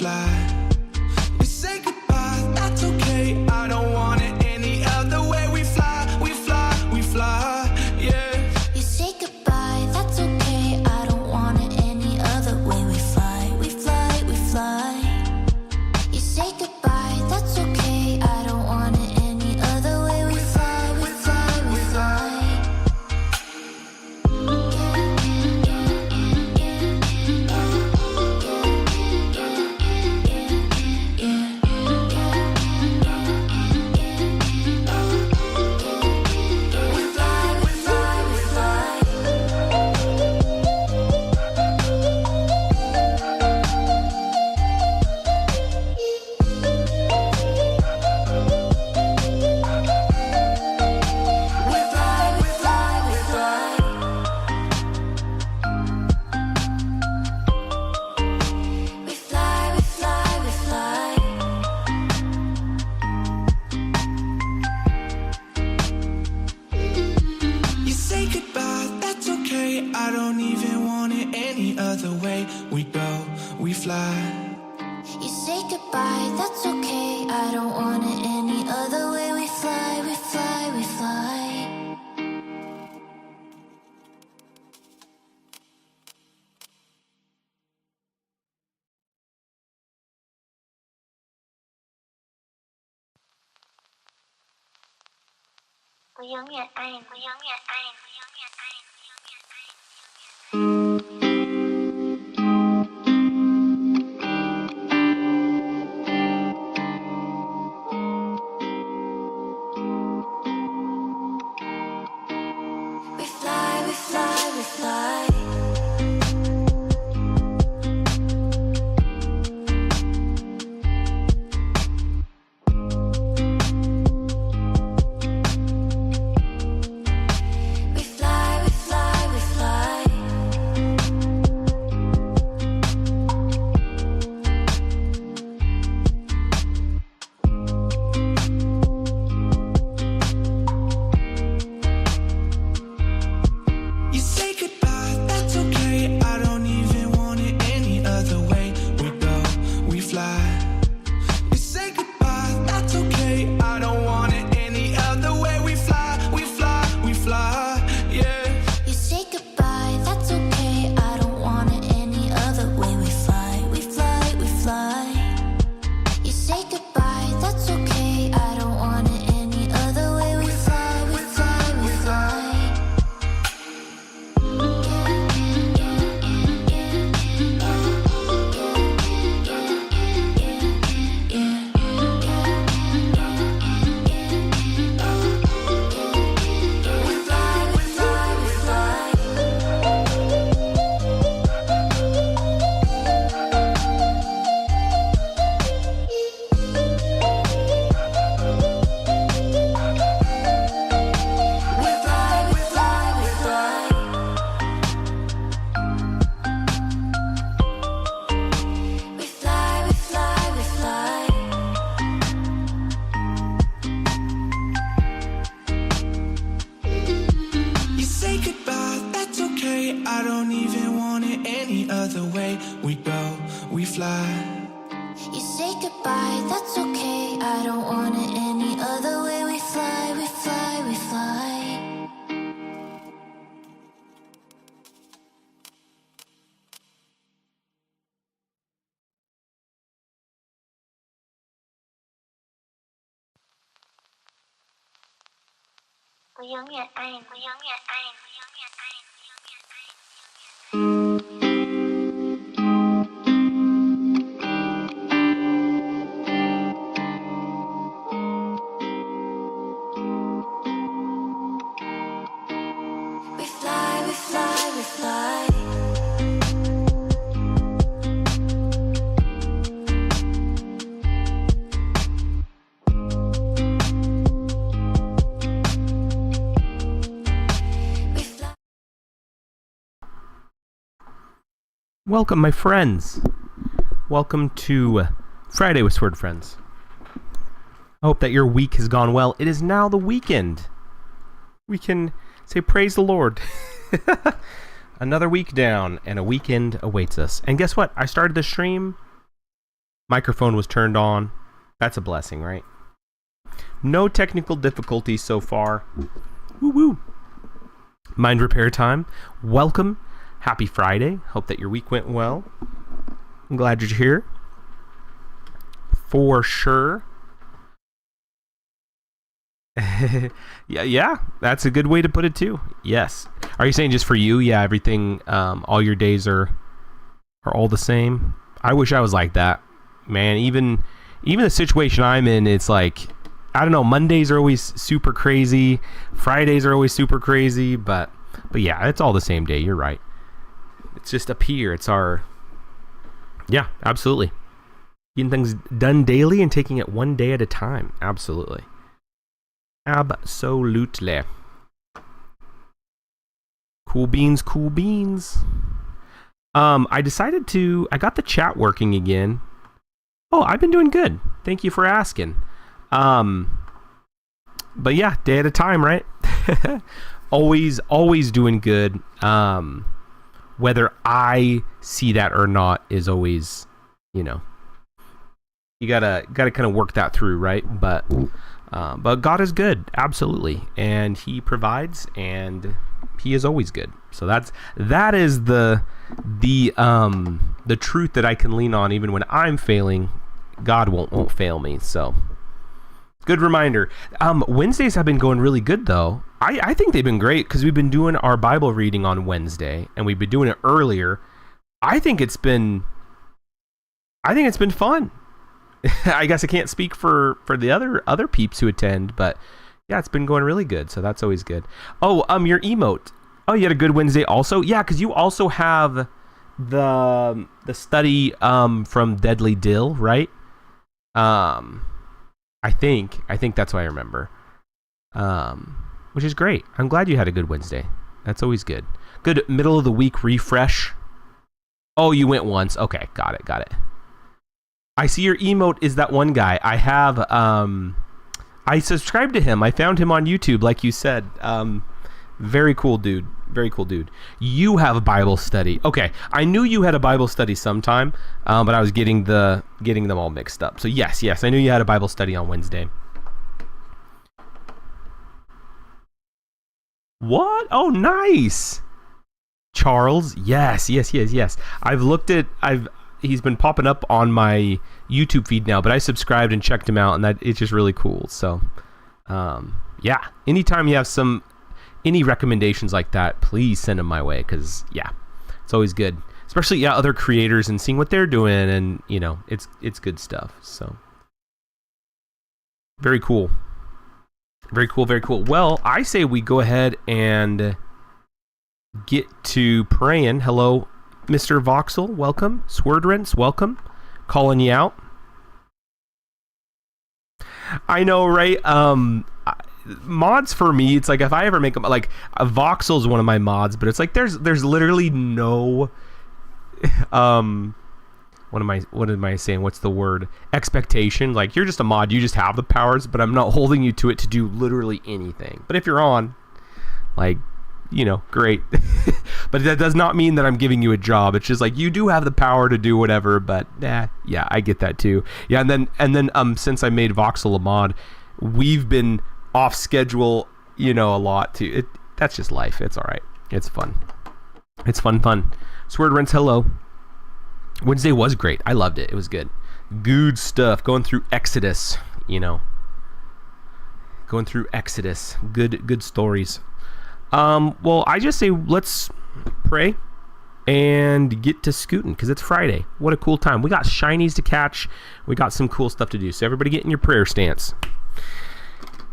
fly. We say goodbye, that's okay. I don't want it any other way. We fly, we fly, we fly, yeah. You say goodbye, that's okay. I don't want it any other way. We fly, we fly, we fly. You say goodbye, that's okay. I don't want it any other way. We fly, we fly, we fly. I don't even want it any other way. We go, we fly. You say goodbye, that's okay. I don't want it any other way. We fly, we fly, we fly. Có giống như anh, có giống như anh, có giống như anh, có giống như anh. We fly, we fly, we fly. I don't even want it any other way. We go, we fly. You say goodbye, that's okay. I don't want it any other way. We fly, we fly, we fly. Có giống như anh, có giống như anh, có giống như anh, có giống như anh, có giống như We fly, we fly, we fly. Welcome, my friends. Welcome to Friday with Sword Friends. I hope that your week has gone well. It is now the weekend. We can say praise the Lord. Another week down and a weekend awaits us. And guess what? I started the stream Microphone was turned on. That's a blessing, right? No technical difficulties so far. Woo woo. Mind repair time. Welcome. Happy Friday. Hope that your week went well. I'm glad you're here. For sure. yeah, that's a good way to put it too. Yes. Are you saying just for you? Yeah, everything, all your days are all the same. I wish I was like that, man. Even the situation I'm in, it's like, I don't know. Mondays are always super crazy. Fridays are always super crazy. But yeah, it's all the same day. You're right. It's just up here. It's our, yeah, absolutely. Getting things done daily and taking it one day at a time. Absolutely. Absolutely. Cool beans, cool beans. I got the chat working again. Oh, I've been doing good. Thank you for asking. But yeah, day at a time, right? always doing good. Whether I see that or not is always, you gotta kind of work that through, right? But God is good, absolutely, and He provides, and He is always good. So that is the truth that I can lean on, even when I'm failing. God won't fail me. So good reminder. Wednesdays have been going really good, though. I think they've been great because we've been doing our Bible reading on Wednesday, and we've been doing it earlier. I think it's been fun. I guess I can't speak for the other peeps who attend, but yeah, it's been going really good, so that's always good. Oh, your emote. Oh, you had a good Wednesday also? Yeah, because you also have the study from Deadly Dill, right? I think that's what I remember. Which is great. I'm glad you had a good Wednesday. That's always good. Good middle of the week refresh. Oh, you went once. Okay, got it. I see your emote is that one guy. I have, I subscribed to him. I found him on YouTube, like you said. Very cool dude. You have a Bible study. Okay, I knew you had a Bible study sometime, but I was getting them all mixed up. So yes, I knew you had a Bible study on Wednesday. What? Oh, nice. Charles, yes. He's been popping up on my YouTube feed now, but I subscribed and checked him out, and it's just really cool. So, yeah, anytime you have any recommendations like that, please send them my way, because yeah, it's always good, especially other creators and seeing what they're doing, and it's good stuff. So, very cool. Well, I say we go ahead and get to praying. Hello, Mr. Voxel, welcome. Swerdrents, welcome. Calling you out. I know, right? Mods for me, it's like if I ever make them, like a Voxel is one of my mods, but it's like there's literally no what am I saying? What's the word? Expectation. Like, you're just a mod, you just have the powers, but I'm not holding you to it to do literally anything. But if you're on, like, great. But that does not mean that I'm giving you a job. It's just like, you do have the power to do whatever, but yeah, I get that too. Yeah, and then since I made Voxel a mod, we've been off schedule, a lot too. That's just life. It's all right. It's fun. It's fun. Swerdrents, hello. Wednesday was great. I loved it. It was good. Good stuff. Going through Exodus, Going through Exodus. Good stories. Well, I just say let's pray and get to scooting, because it's Friday. What a cool time. We got shinies to catch. We got some cool stuff to do. So everybody get in your prayer stance.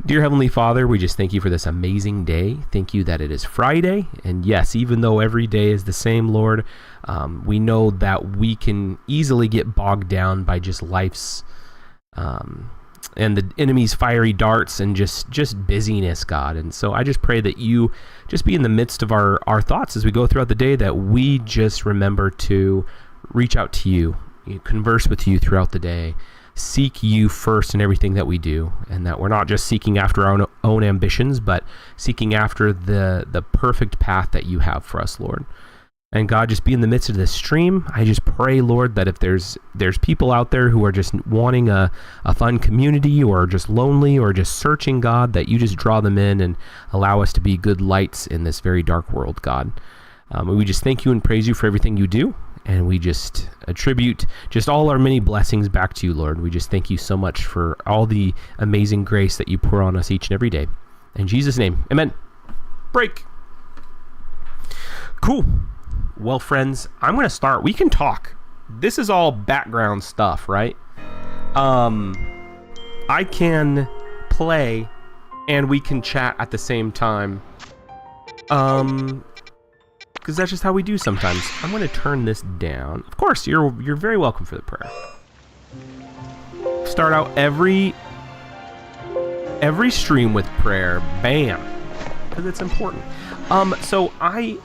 Dear Heavenly Father, we just thank you for this amazing day. Thank you that it is Friday. And yes, even though every day is the same, Lord, we know that we can easily get bogged down by just life's and the enemy's fiery darts and just busyness, God. And so I just pray that you just be in the midst of our thoughts as we go throughout the day, that we just remember to reach out to you, converse with you throughout the day, seek you first in everything that we do, and that we're not just seeking after our own ambitions, but seeking after the perfect path that you have for us, Lord. And God, just be in the midst of this stream. I just pray, Lord, that if there's people out there who are just wanting a fun community or just lonely or just searching, God, that you just draw them in and allow us to be good lights in this very dark world, God. We just thank you and praise you for everything you do. And we just attribute just all our many blessings back to you, Lord. We just thank you so much for all the amazing grace that you pour on us each and every day. In Jesus' name, amen. Break. Cool. Well, friends, I'm going to start. We can talk. This is all background stuff, right? I can play and we can chat at the same time. Because that's just how we do sometimes. I'm going to turn this down. Of course, you're very welcome for the prayer. Start out every stream with prayer. Bam. Because it's important. So I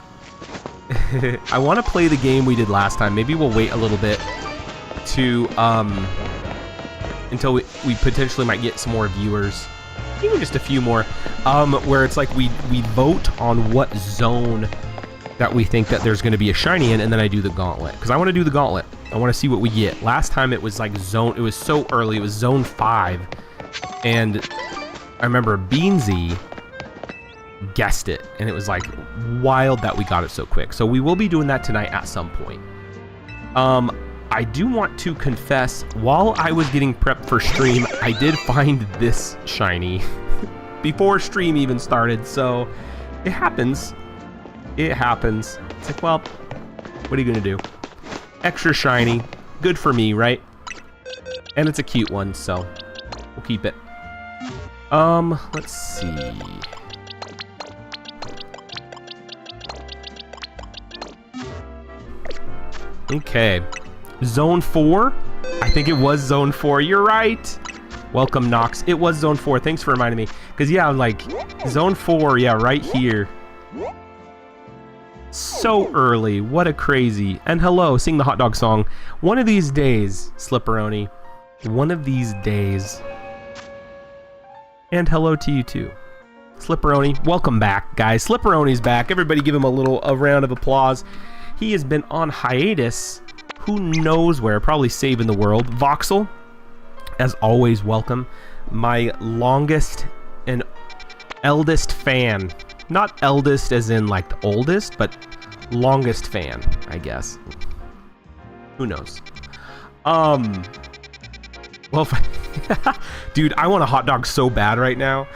want to play the game we did last time. Maybe we'll wait a little bit to until we potentially might get some more viewers, even just a few more, where it's like we vote on what zone that we think that there's going to be a shiny in, and then I do the gauntlet, because I want to do the gauntlet. I want to see what we get. Last time it was like it was so early, it was zone 5, and I remember Beansy guessed it, and it was like wild that we got it so quick. So we will be doing that tonight at some point. I do want to confess, while I was getting prepped for stream, I did find this shiny before stream even started, so it happens. It happens. It's like, well, what are you gonna do? Extra shiny, good for me, right? And it's a cute one, so we'll keep it. Let's see. Okay, zone 4. I think it was zone 4. You're right. Welcome, Nox. It was zone 4. Thanks for reminding me. Because yeah, like zone 4. Yeah, right here. So early. What a crazy. And hello, sing the hot dog song. One of these days, Slipperoni. One of these days. And hello to you too, Slipperoni. Welcome back, guys. Slipperoni's back. Everybody give him a round of applause. He has been on hiatus, who knows where, probably saving the world. Voxel, as always, welcome. My longest and eldest fan. Not eldest as in like the oldest, but longest fan, I guess. Who knows? Well, dude, I want a hot dog so bad right now.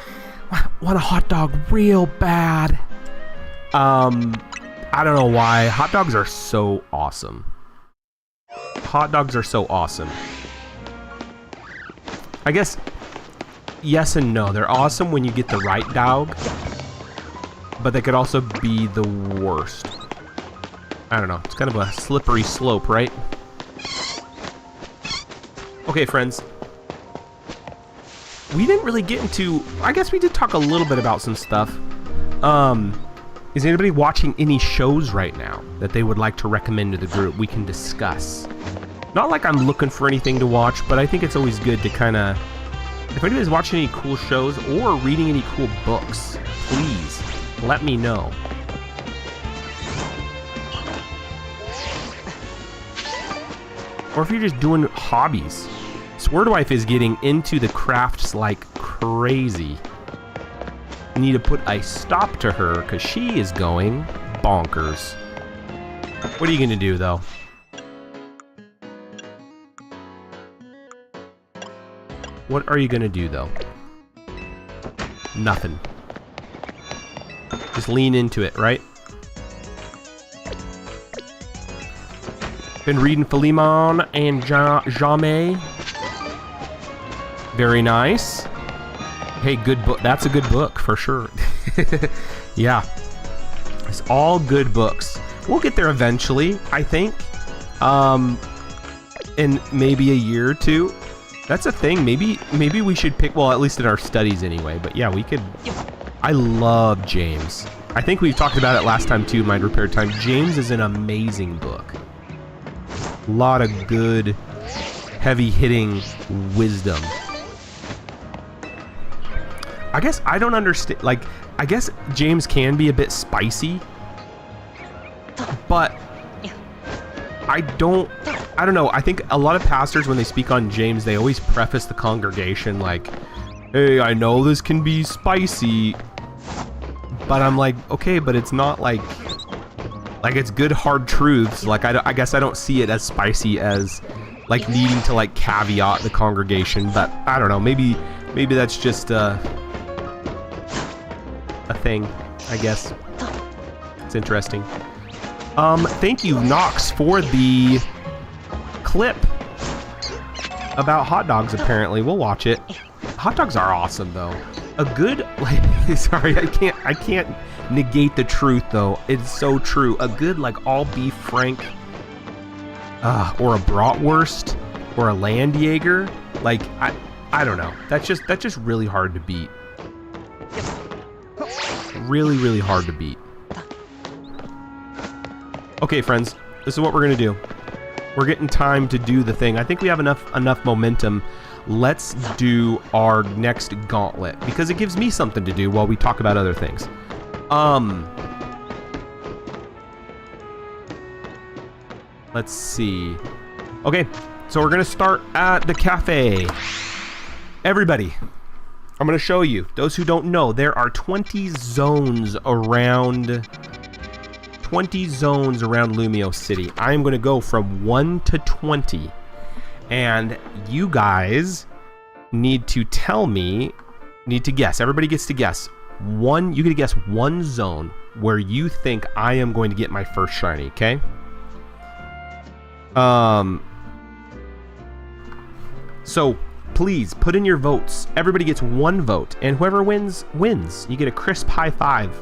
I want a hot dog real bad. I don't know why. Hot dogs are so awesome. Hot dogs are so awesome. I guess yes and no. They're awesome when you get the right dog, but they could also be the worst. I don't know. It's kind of a slippery slope, right? Okay, friends. We didn't really get into... I guess we did talk a little bit about some stuff. Is anybody watching any shows right now that they would like to recommend to the group? We can discuss. Not like I'm looking for anything to watch, but I think it's always good to kind of... If anybody's watching any cool shows or reading any cool books, please let me know. Or if you're just doing hobbies. Swordwife is getting into the crafts like crazy. Need to put a stop to her because she is going bonkers. What are you going to do, though? What are you going to do, though? Nothing. Just lean into it, right? Been reading Philemon and Jamais. Very nice. Hey, good book. That's a good book for sure. Yeah. It's all good books. We'll get there eventually, I think. In maybe a year or two. That's a thing. Maybe we should pick, well, at least in our studies anyway. But yeah, we could. I love James. I think we've talked about it last time too, Mind Repair Time. James is an amazing book. A lot of good, heavy-hitting wisdom. I guess I don't understand, like, I guess James can be a bit spicy, But I don't know. I think a lot of pastors, when they speak on James, they always preface the congregation like, hey, I know this can be spicy, but I'm like, okay, but it's not like it's good hard truths. Like, I guess I don't see it as spicy as like needing to like caveat the congregation, but I don't know, maybe that's just a thing, I guess. It's interesting. Thank you, Knox, for the clip about hot dogs. Apparently, we'll watch it. Hot dogs are awesome, though. A good, like, sorry, I can't negate the truth, though. It's so true. A good, like, all beef Frank, or a bratwurst, or a Landjaeger. Like, I don't know. That's just really hard to beat. Really, really hard to beat. Okay, friends, this is what we're gonna do. We're getting time to do the thing. I think we have enough momentum. Let's do our next gauntlet because it gives me something to do while we talk about other things. Let's see. Okay, so we're gonna start at the cafe. Everybody, I'm gonna show you. Those who don't know, there are 20 zones around Lumio City. I am going to go from 1 to 20. And you guys need to guess. Everybody gets to guess. You get to guess one zone where you think I am going to get my first shiny, okay? So please put in your votes. Everybody gets one vote, and whoever wins. You get a crisp high five.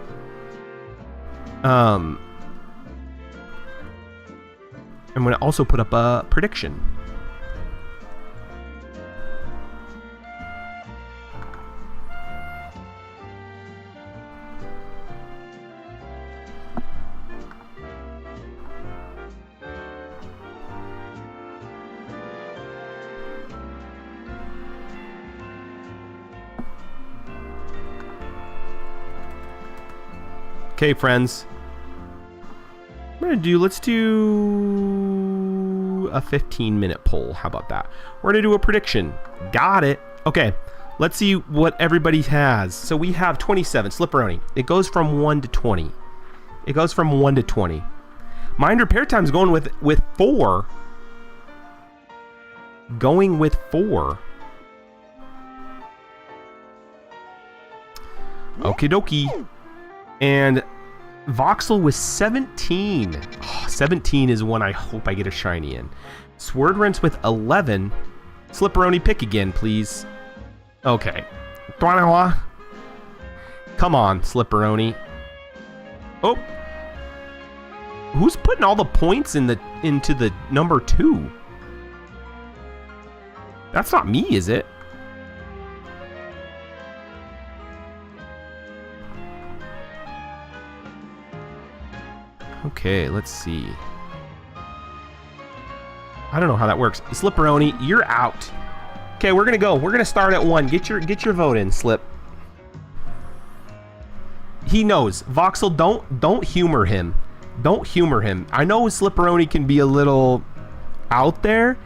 I'm going to also put up a prediction. Okay, friends. Let's do a 15-minute poll. How about that? We're gonna do a prediction. Got it. Okay, let's see what everybody has. So we have 27, Slipperoni. It goes from 1 to 20. Mind repair time's going with 4. Going with 4. Okie dokie. And Voxel with 17. Oh, 17 is one I hope I get a shiny in. Swordrents with 11. Slipperoni, pick again, please. Okay. Come on, Slipperoni. Oh. Who's putting all the points into the number 2? That's not me, is it? Okay, let's see. I don't know how that works. Slipperoni, you're out. Okay, we're gonna go. We're gonna start at 1. Get your vote in, Slip. He knows. Voxel, don't humor him. Don't humor him. I know Slipperoni can be a little out there.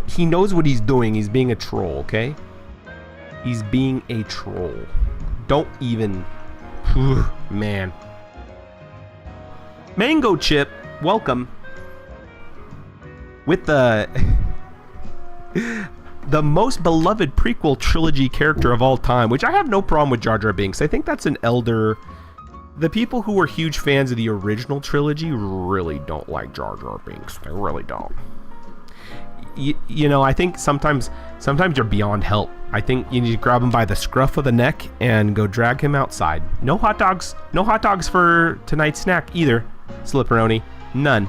He knows what he's doing. He's being a troll, okay? He's being a troll. Don't even. Man. Mango Chip, welcome. With the most beloved prequel trilogy character of all time, which I have no problem with Jar Jar Binks. I think that's an elder. The people who were huge fans of the original trilogy really don't like Jar Jar Binks. They really don't. You know, I think sometimes you're beyond help. I think you need to grab him by the scruff of the neck and go drag him outside. No hot dogs. No hot dogs for tonight's snack either, Slipperoni. None.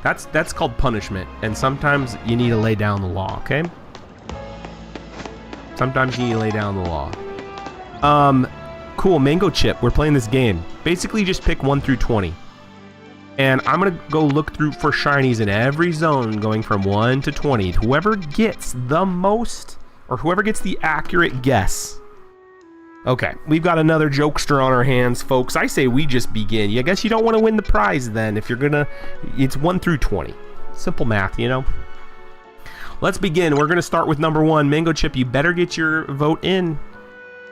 That's called punishment, and sometimes you need to lay down the law, okay? Sometimes you need to lay down the law. Cool, Mango Chip, we're playing this game. Basically, just pick 1 through 20. And I'm gonna go look through for shinies in every zone going from 1 to 20. Whoever gets the most, or whoever gets the accurate guess Okay, we've got another jokester on our hands, folks. I say we just begin. I guess you don't want to win the prize then if you're gonna... It's 1 through 20. Simple math, you know? Let's begin. We're gonna start with number 1. Mango Chip, you better get your vote in.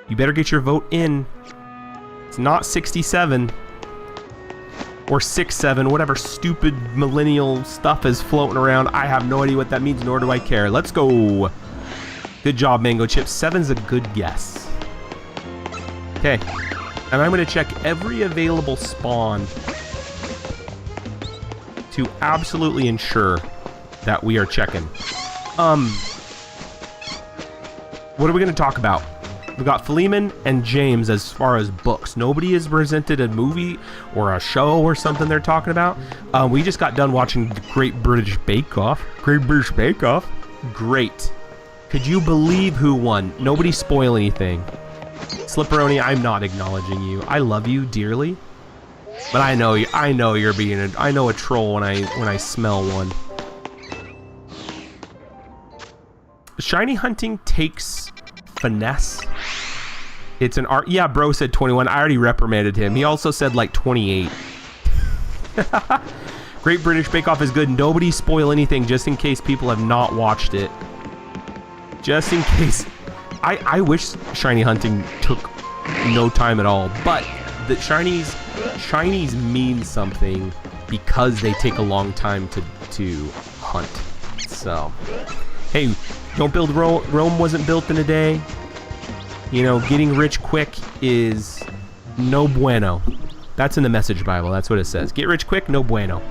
You better get your vote in. It's not 67. Or 6-7, whatever stupid millennial stuff is floating around. I have no idea what that means, nor do I care. Let's go. Good job, Mango Chip. 7's a good guess. Okay. And I'm going to check every available spawn to absolutely ensure that we are checking. What are we going to talk about? We've got Philemon and James as far as books. Nobody has presented a movie or a show or something they're talking about. We just got done watching the Great British Bake Off. Great British Bake Off? Great. Could you believe who won? Nobody spoil anything. Slipperoni, I'm not acknowledging you. I love you dearly. But I know you're being I know a troll when I smell one. Shiny hunting takes finesse. It's an art. Yeah, bro said 21. I already reprimanded him. He also said like 28. Great British Bake Off is good. Nobody spoil anything just in case people have not watched it. Just in case. I wish shiny hunting took no time at all, but the shinies mean something because they take a long time to hunt. So, hey, don't build Rome wasn't built in a day. You know, getting rich quick is no bueno. That's in the Message Bible. That's what it says. Get rich quick, no bueno.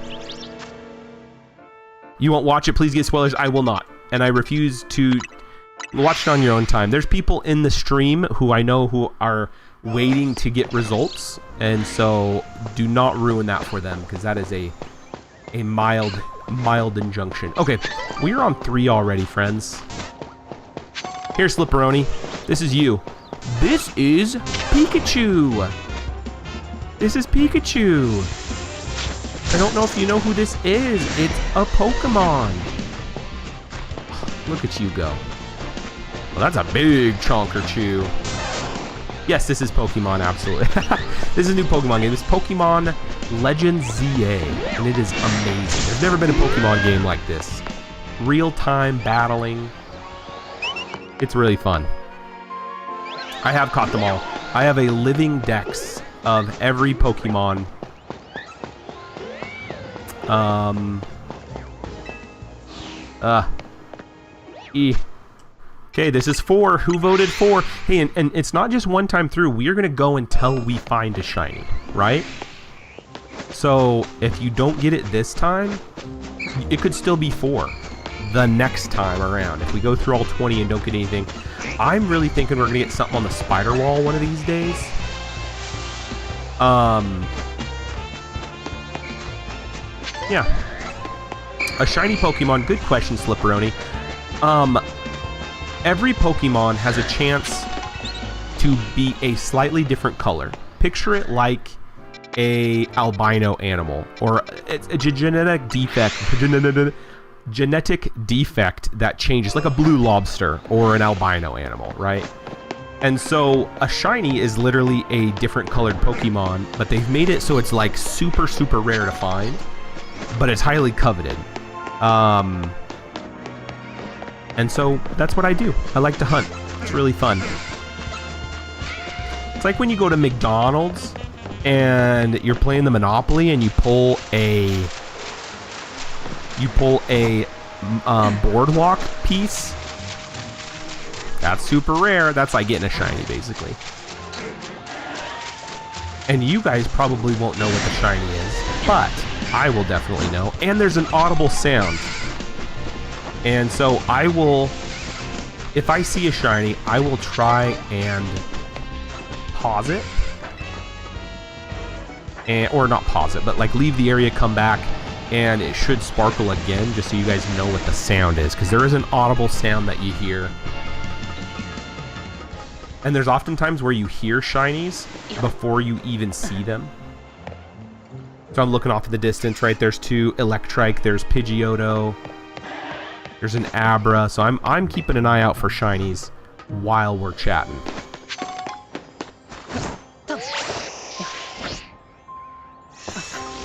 You won't watch it, please get spoilers. I will not. And I refuse to watch it on your own time. There's people in the stream who I know who are waiting to get results. And so do not ruin that for them, because that is a mild injunction. Okay, we are on 3 already, friends. Here, Slipperoni. This is you. This is Pikachu. This is Pikachu. I don't know if you know who this is. It's a Pokemon. Look at you go. Well, that's a big chonker chew. Yes, this is Pokemon, absolutely. This is a new Pokemon game. It's Pokemon Legends ZA, and it is amazing. There's never been a Pokemon game like this. Real-time battling. It's really fun. I have caught them all. I have a living dex of every Pokemon. Okay, this is 4. Who voted 4? Hey, and it's not just one time through. We are going to go until we find a shiny, right? So, if you don't get it this time, it could still be 4 the next time around. If we go through all 20 and don't get anything, I'm really thinking we're going to get something on the spider wall one of these days. Yeah. A shiny Pokemon. Good question, Slipperoni. Every Pokemon has a chance to be a slightly different color. Picture it like a albino animal, or it's a genetic defect that changes, like a blue lobster or an albino animal, right? And so a shiny is literally a different colored Pokemon, but they've made it so it's like super rare to find, but it's highly coveted. And so that's what I do. I like to hunt. It's really fun. It's like when you go to McDonald's and you're playing the Monopoly and you pull a boardwalk piece. That's super rare. That's like getting a shiny, basically. And you guys probably won't know what the shiny is, but I will definitely know. And there's an audible sound. And so I will, if I see a shiny, I will try and pause it. Or not pause it, but like leave the area, come back, and it should sparkle again, just so you guys know what the sound is. Because there is an audible sound that you hear. And there's oftentimes where you hear shinies before you even see them. So I'm looking off in the distance, right? There's 2 Electrike, there's Pidgeotto. There's an Abra, so I'm keeping an eye out for shinies while we're chatting.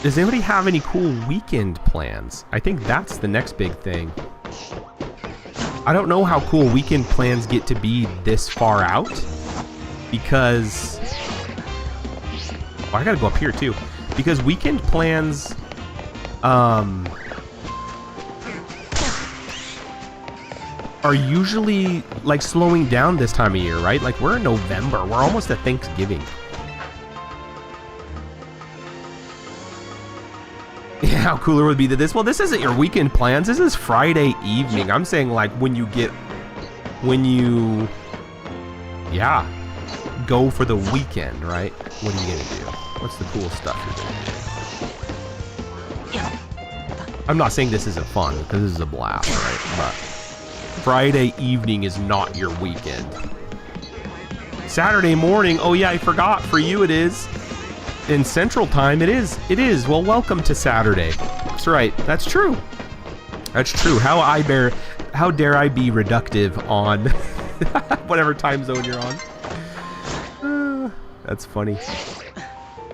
Does anybody have any cool weekend plans? I think that's the next big thing. I don't know how cool weekend plans get to be this far out. Because... oh, I gotta go up here too. Because weekend plans... are usually like slowing down this time of year, right? Like we're in November. We're almost at Thanksgiving. Yeah, how cooler would it be that this... well, this isn't your weekend plans. This is Friday evening. I'm saying like when you yeah, go for the weekend, right? What are you gonna do? What's the cool stuff you're gonna do? I'm not saying this isn't fun, because this is a blast, right? But Friday evening is not your weekend. Saturday morning, oh yeah, I forgot. For you it is. In Central Time, it is. It is. Well, welcome to Saturday. That's right. That's true. That's true. How dare I be reductive on whatever time zone you're on. That's funny.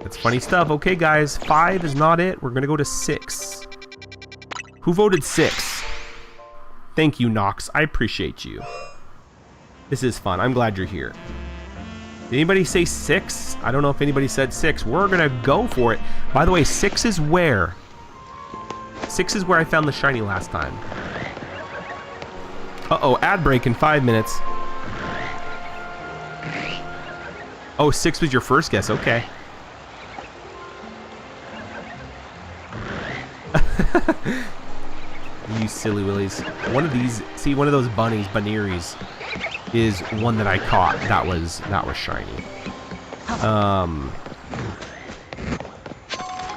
That's funny stuff. Okay, guys. 5 is not it. We're going to go to 6. Who voted 6? Thank you, Nox. I appreciate you. This is fun. I'm glad you're here. Did anybody say 6? I don't know if anybody said 6. We're going to go for it. By the way, 6 is where? 6 is where I found the shiny last time. Uh-oh, ad break in 5 minutes. Oh, 6 was your first guess. Okay. You silly willies. One of these, see, one of those bunnies, is one that I caught. That was shiny.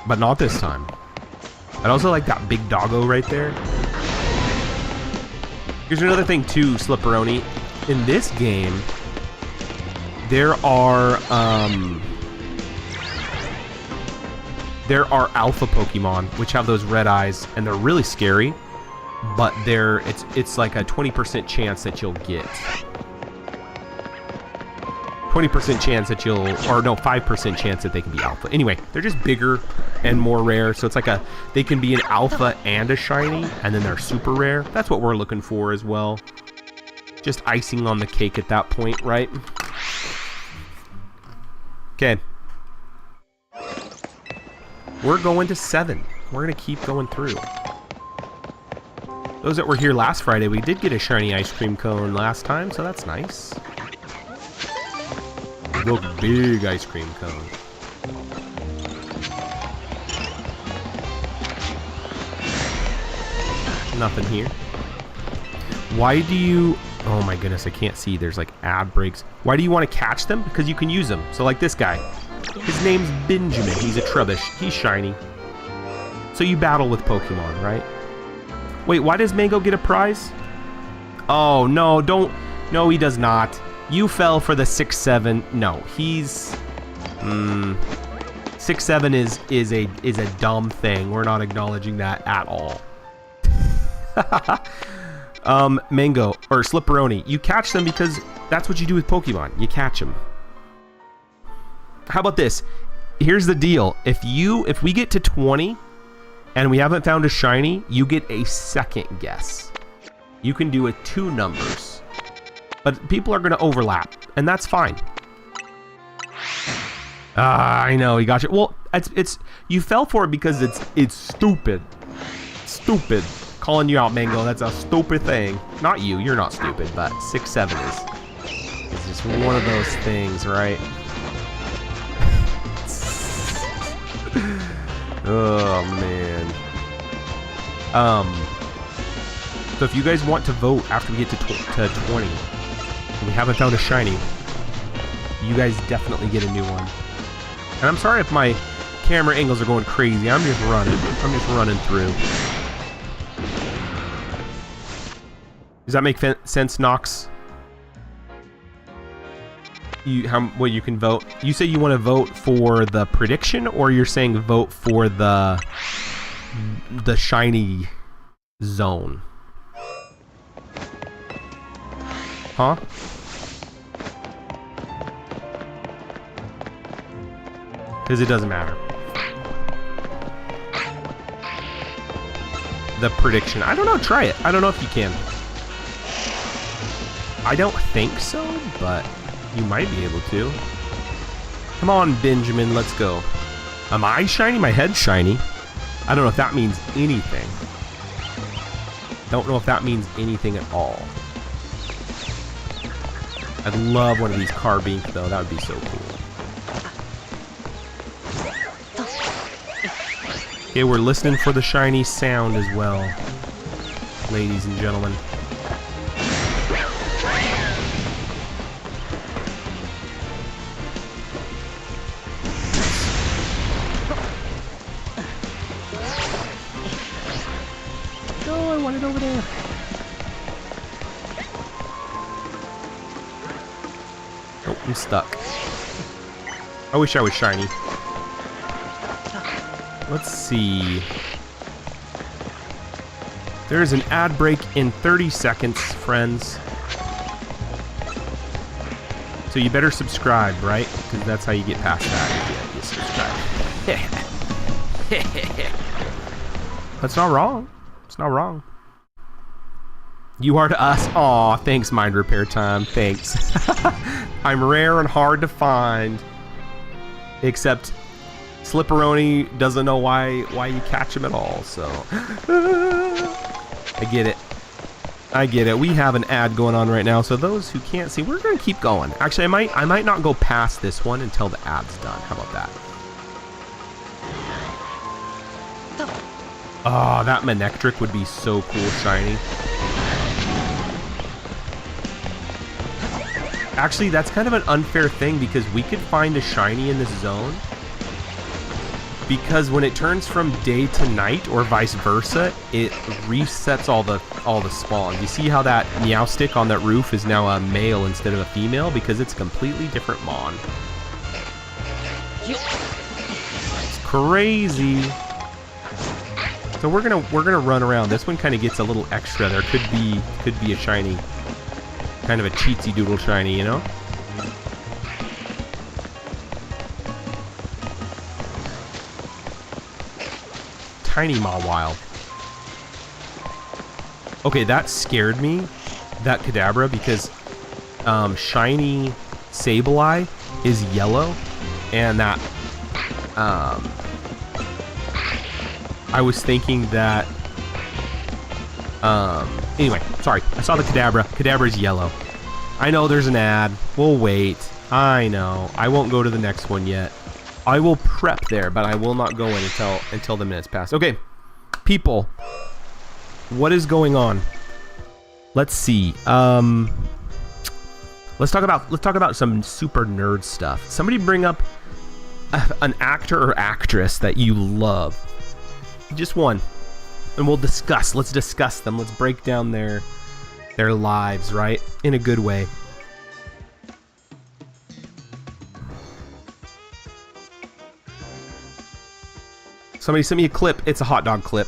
But not this time. I'd also like that big doggo right there. Here's another thing too, Slipperoni. In this game, there are alpha Pokemon which have those red eyes, and they're really scary. But it's like a 20% chance that you'll get. 20% chance that you'll, or no, 5% chance that they can be alpha. Anyway, they're just bigger and more rare, so it's like they can be an alpha and a shiny, and then they're super rare. That's what we're looking for as well. Just icing on the cake at that point, right? Okay. We're going to 7. We're going to keep going through. Those that were here last Friday, we did get a shiny ice cream cone last time, so that's nice. Real big ice cream cone. Nothing here. Why do you... oh my goodness, I can't see. There's like ad breaks. Why do you want to catch them? Because you can use them. So like this guy. His name's Benjamin. He's a Trubbish. He's shiny. So you battle with Pokemon, right? Wait, why does Mango get a prize? Oh, no, don't... no, he does not. You fell for the 6-7. No, he's... 6-7 is a dumb thing. We're not acknowledging that at all. Mango, or Slipperoni, you catch them because that's what you do with Pokemon. You catch them. How about this? Here's the deal. If we get to 20... and we haven't found a shiny, you get a second guess. You can do it 2 numbers. But people are going to overlap, and that's fine. I know, you got you. Well, it's you fell for it because it's stupid. Stupid. Calling you out, Mango. That's a stupid thing. Not you. You're not stupid, but 6-7 is just one of those things, right? Oh man. So if you guys want to vote after we get to 20, and we haven't found a shiny, you guys definitely get a new one. And I'm sorry if my camera angles are going crazy. I'm just running through. Does that make sense, Nox? What you can vote? You say you want to vote for the prediction, or you're saying vote for the shiny zone? Huh? Because it doesn't matter. the prediction. I don't know. Try it. I don't know if you can. I don't think so, but you might be able to. Come on, Benjamin. Let's go. Am I shiny? My head's shiny. I don't know if that means anything. Don't know if that means anything at all. I'd love one of these carbink, though. That would be so cool. Okay, we're listening for the shiny sound as well, ladies and gentlemen. No, I want it over there. Oh, I'm stuck. I wish I was shiny. Let's see. There's an ad break in 30 seconds, friends. So you better subscribe, right? Because that's how you get past that. Yeah, you subscribe. That's not wrong. It's not wrong. You are to us. Aw, thanks, Mind Repair Time. Thanks. I'm rare and hard to find. Except Slipperoni doesn't know why you catch him at all, so I get it. I get it. We have an ad going on right now, so those who can't see, we're gonna keep going. Actually, I might not go past this one until the ad's done. How about that? Oh, that Manectric would be so cool shiny. Actually, that's kind of an unfair thing because we could find a shiny in this zone. Because when it turns from day to night or vice versa, it resets all the spawns. You see how that Meowstic on that roof is now a male instead of a female because it's a completely different mon. It's crazy. So we're gonna run around. This one kind of gets a little extra. There could be a shiny, kind of a cheatsy doodle shiny, you know? Tiny Mawile. Okay, that scared me, that Kadabra, because shiny Sableye is yellow, and that I was thinking that anyway, sorry, I saw the Kadabra. Kadabra's yellow. I know there's an ad. We'll wait. I know. I won't go to the next one yet. I will prep there, but I will not go in until the minutes pass. Okay, people, what is going on? Let's see. Let's talk about some super nerd stuff. Somebody bring up an actor or actress that you love. Just one, and we'll discuss. Let's discuss them. Let's break down their lives, right? In a good way. Somebody sent me a clip. It's a hot dog clip.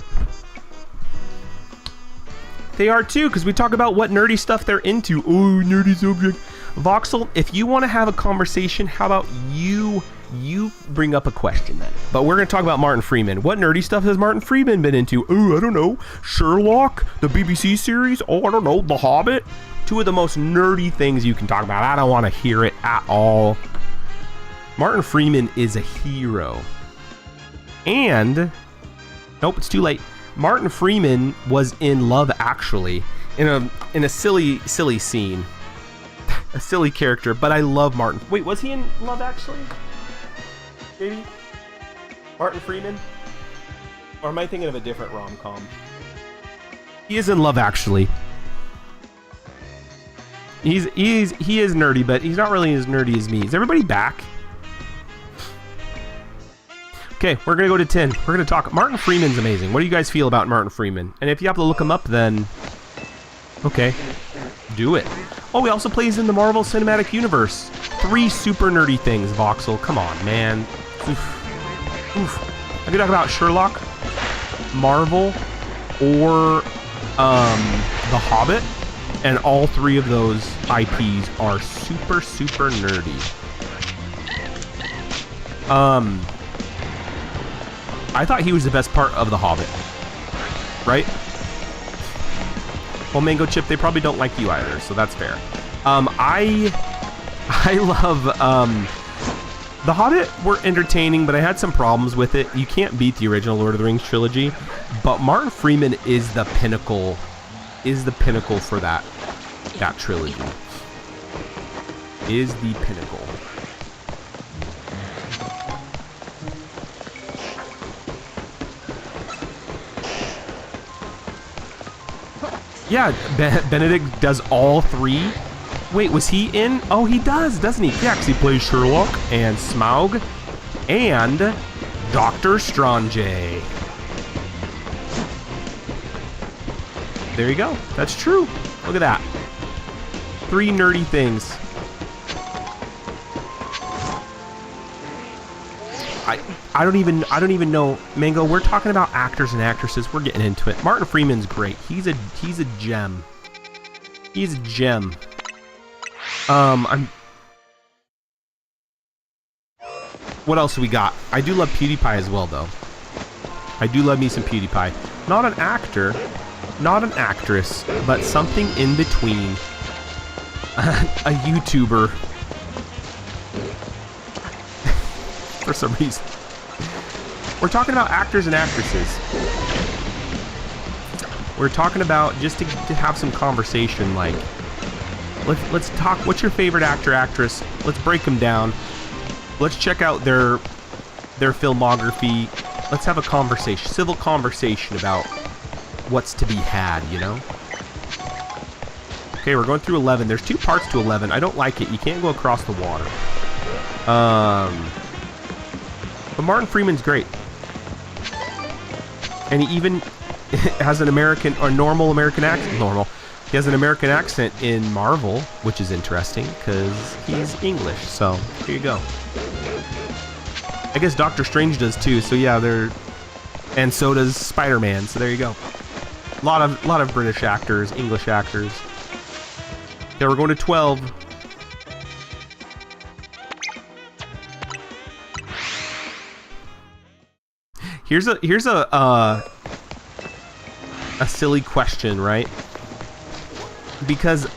They are too, because we talk about what nerdy stuff they're into. Oh, nerdy subject. Voxel, if you want to have a conversation, how about you bring up a question then? But we're going to talk about Martin Freeman. What nerdy stuff has Martin Freeman been into? Oh, I don't know. Sherlock, the BBC series. Oh, I don't know. The Hobbit. Two of the most nerdy things you can talk about. I don't want to hear it at all. Martin Freeman is a hero. And, nope, it's too late. Martin Freeman was in Love Actually, in a silly scene, a silly character. But I love Martin. Wait, was he in Love Actually? Maybe Martin Freeman, or am I thinking of a different rom-com? He is in Love Actually. He is nerdy, but he's not really as nerdy as me. Is everybody back? Okay, we're going to go to 10. We're going to talk. Martin Freeman's amazing. What do you guys feel about Martin Freeman? And if you have to look him up, then... okay, do it. Oh, he also plays in the Marvel Cinematic Universe. 3 super nerdy things, Voxel. Come on, man. Oof. Oof. I could talk about Sherlock, Marvel, or The Hobbit. And all 3 of those IPs are super, super nerdy. I thought he was the best part of The Hobbit. right? Well, Mango Chip, they probably don't like you either, so that's fair. I love, The Hobbit were entertaining, but I had some problems with it. You can't beat the original Lord of the Rings trilogy, but Martin Freeman is the pinnacle for that trilogy. Is the pinnacle. Yeah, Benedict does all three. Wait, was he in? Oh, he does, doesn't he? Yeah, 'cause he plays Sherlock and Smaug and Dr. Strange. There you go. That's true. Look at that. 3 nerdy things. I don't even know. Mango, we're talking about actors and actresses. We're getting into it. Martin Freeman's great. He's a gem. He's a gem. What else do we got? I do love PewDiePie as well, though. I do love me some PewDiePie. Not an actor, not an actress, but something in between. A YouTuber. For some reason. We're talking about actors and actresses. We're talking about just to have some conversation, like, let's talk. What's your favorite actor, actress? Let's break them down. Let's check out their filmography. Let's have a conversation, civil conversation about what's to be had, you know? Okay, we're going through 11. There's 2 parts to 11. I don't like it. You can't go across the water. But Martin Freeman's great. And he even has an American, or normal American accent. Normal. He has an American accent in Marvel, which is interesting, because he's English. So, here you go. I guess Doctor Strange does too, so yeah, and so does Spider-Man, so there you go. A lot of British actors, English actors. Okay, we're going to 12. Here's a silly question, right? Because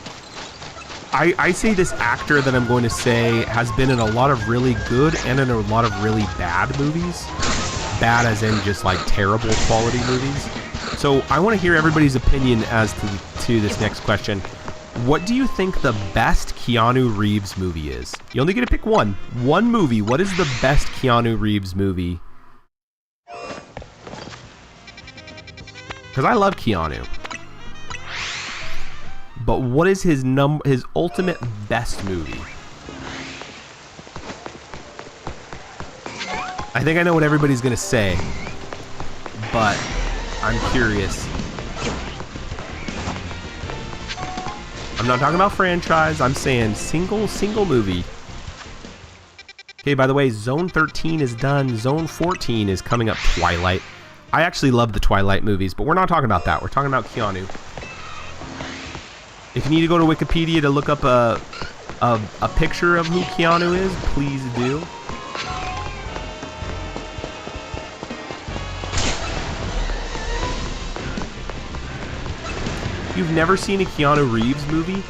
I say this actor that I'm going to say has been in a lot of really good and in a lot of really bad movies. Bad as in just like terrible quality movies. So I want to hear everybody's opinion as to this next question. What do you think the best Keanu Reeves movie is? You only get to pick one. One movie. What is the best Keanu Reeves movie? Because I love Keanu. But what is his ultimate best movie? I think I know what everybody's going to say. But I'm curious. I'm not talking about franchise. I'm saying single movie. Okay, by the way, Zone 13 is done. Zone 14 is coming up. Twilight. I actually love the Twilight movies, but we're not talking about that. We're talking about Keanu. If you need to go to Wikipedia to look up a picture of who Keanu is, please do. You've never seen a Keanu Reeves movie?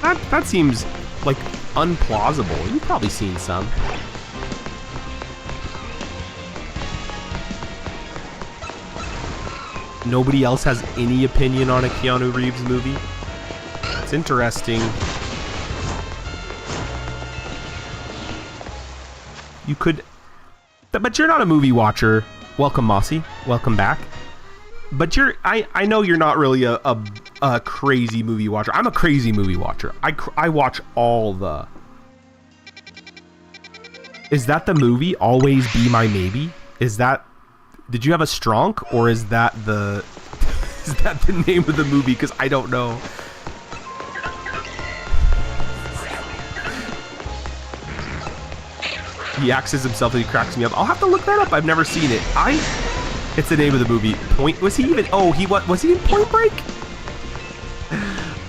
That seems like unplausible. You've probably seen some. Nobody else has any opinion on a Keanu Reeves movie? That's interesting. You could... But you're not a movie watcher. Welcome, Mossy. Welcome back. But you're... I know you're not really a crazy movie watcher. I'm a crazy movie watcher. I watch all the... Is that the movie? Always Be My Maybe? Is that... Did you have a stronk, or is that the... Is that the name of the movie? Because I don't know. He axes himself and he cracks me up. I'll have to look that up. I've never seen it. It's the name of the movie. Was he even... Oh, was he in Point Break?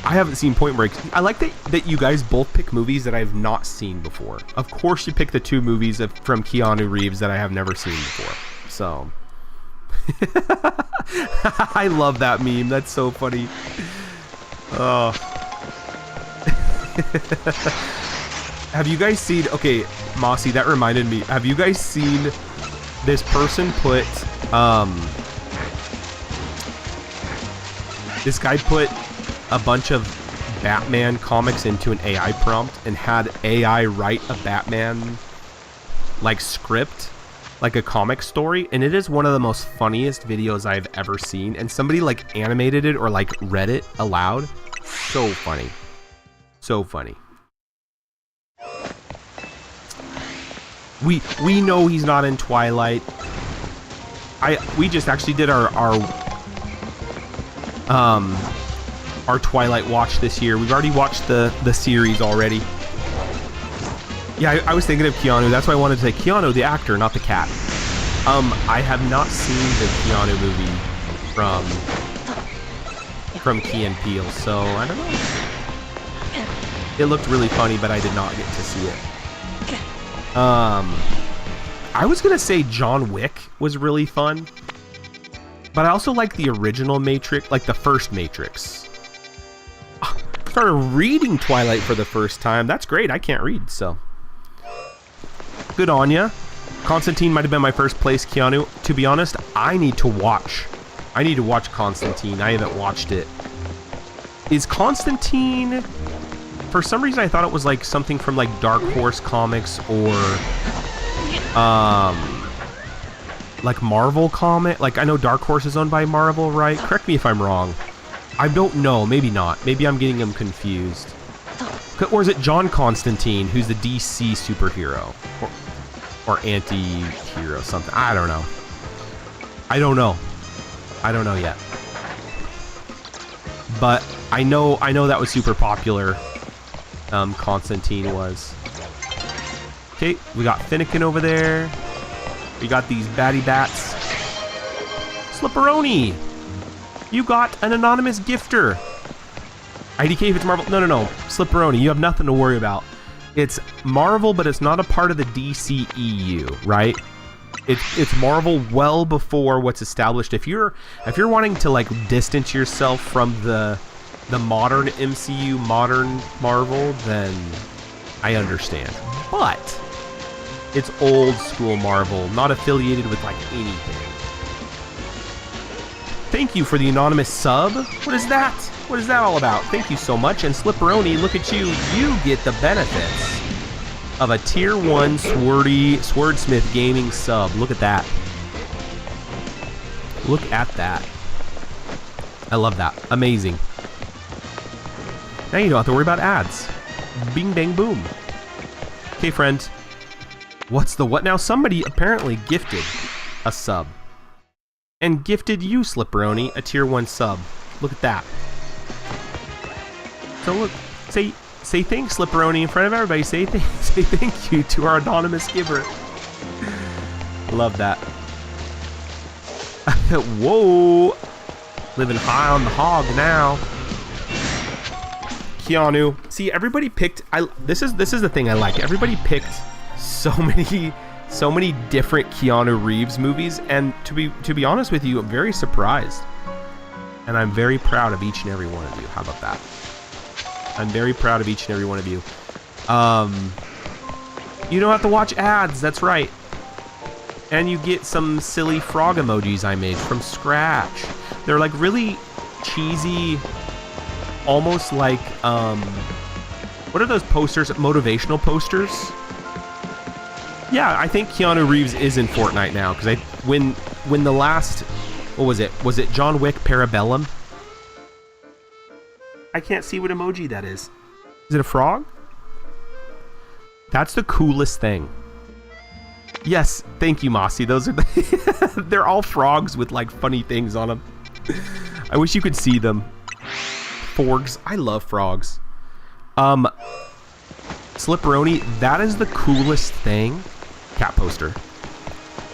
I haven't seen Point Break. I like that you guys both pick movies that I've not seen before. Of course you pick the 2 movies from Keanu Reeves that I have never seen before. So... I love that meme. That's so funny. Oh. Have you guys seen... Okay, Mossy, that reminded me. Have you guys seen this person put... This guy put a bunch of Batman comics into an AI prompt and had AI write a Batman like script, like a comic story, and it is one of the most funniest videos I've ever seen, and somebody like animated it or like read it aloud. So funny. So funny. We know he's not in Twilight. We just actually did our Twilight watch this year. We've already watched the series already. Yeah, I was thinking of Keanu. That's why I wanted to say Keanu, the actor, not the cat. I have not seen the Keanu movie from Key and Peele, so I don't know. It looked really funny, but I did not get to see it. I was gonna say John Wick was really fun, but I also like the original Matrix, like the first Matrix. Started reading Twilight for the first time. That's great. I can't read, so good on ya. Constantine might have been my first place, Keanu. To be honest, I need to watch Constantine. I haven't watched it. Is Constantine... For some reason, I thought it was like something from like Dark Horse Comics or like Marvel comic. Like I know Dark Horse is owned by Marvel, right? Correct me if I'm wrong. I don't know. Maybe not. Maybe I'm getting them confused. Or is it John Constantine, who's the DC superhero or anti-hero, something? I don't know. I don't know yet. But I know that was super popular. Constantine was. Okay, we got Finnegan over there. We got these batty bats. Slipperoni! You got an anonymous gifter. IDK if it's Marvel. No. Slipperoni, you have nothing to worry about. It's Marvel, but it's not a part of the DCEU, right? It's Marvel well before what's established. If you're wanting to like distance yourself from the modern MCU, modern Marvel, then I understand. But it's old school Marvel, not affiliated with like anything. Thank you for the anonymous sub. What is that? What is that all about? Thank you so much. And Slipperoni, look at you. You get the benefits of a tier 1 Swerdsmith gaming sub. Look at that. Look at that. I love that. Amazing. Now you don't have to worry about ads. Bing, bang, boom. Okay, friends. What's the what now? Somebody apparently gifted a sub. And gifted you, Slipperoni, a tier 1 sub. Look at that. So look, say thanks, Slipperoni, in front of everybody. Say thank you to our anonymous giver. Love that. Whoa. Living high on the hog now. Keanu. See, everybody picked... This is the thing I like. Everybody picked so many different Keanu Reeves movies, and to be honest with you, I'm very surprised. And I'm very proud of each and every one of you. How about that? I'm very proud of each and every one of you. You don't have to watch ads, that's right. And you get some silly frog emojis I made from scratch. They're like really cheesy, almost like, what are those posters? Motivational posters? Yeah, I think Keanu Reeves is in Fortnite now, because when the last, what was it? Was it John Wick Parabellum? I can't see what emoji that is. Is it a frog? That's the coolest thing. Yes, thank you, Mossy. Those are they're all frogs with like funny things on them. I wish you could see them. Forgs. I love frogs. Slipperoni, that is the coolest thing. Cat poster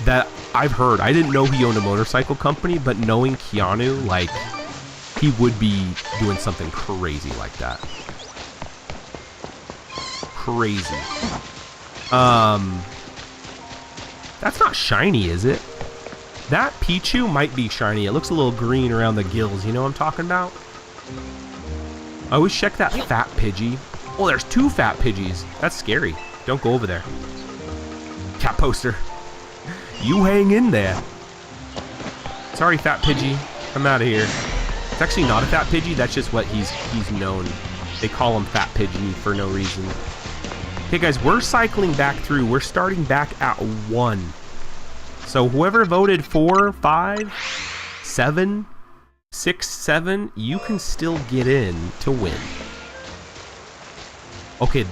that I've heard. I didn't know he owned a motorcycle company, but knowing Keanu, like, he would be doing something crazy like that. Crazy. That's not shiny, is it? That Pichu might be shiny. It looks a little green around the gills. You know what I'm talking about? I always check that fat Pidgey. Oh, there's 2 fat Pidgeys. That's scary. Don't go over there. Cat poster. You hang in there. Sorry, fat Pidgey. I'm out of here. It's actually not a fat Pidgey. That's just what he's known. They call him Fat Pidgey for no reason. Okay, guys, we're cycling back through. We're starting back at 1. So whoever voted 4, 5, 7, 6, 7, you can still get in to win. Okay.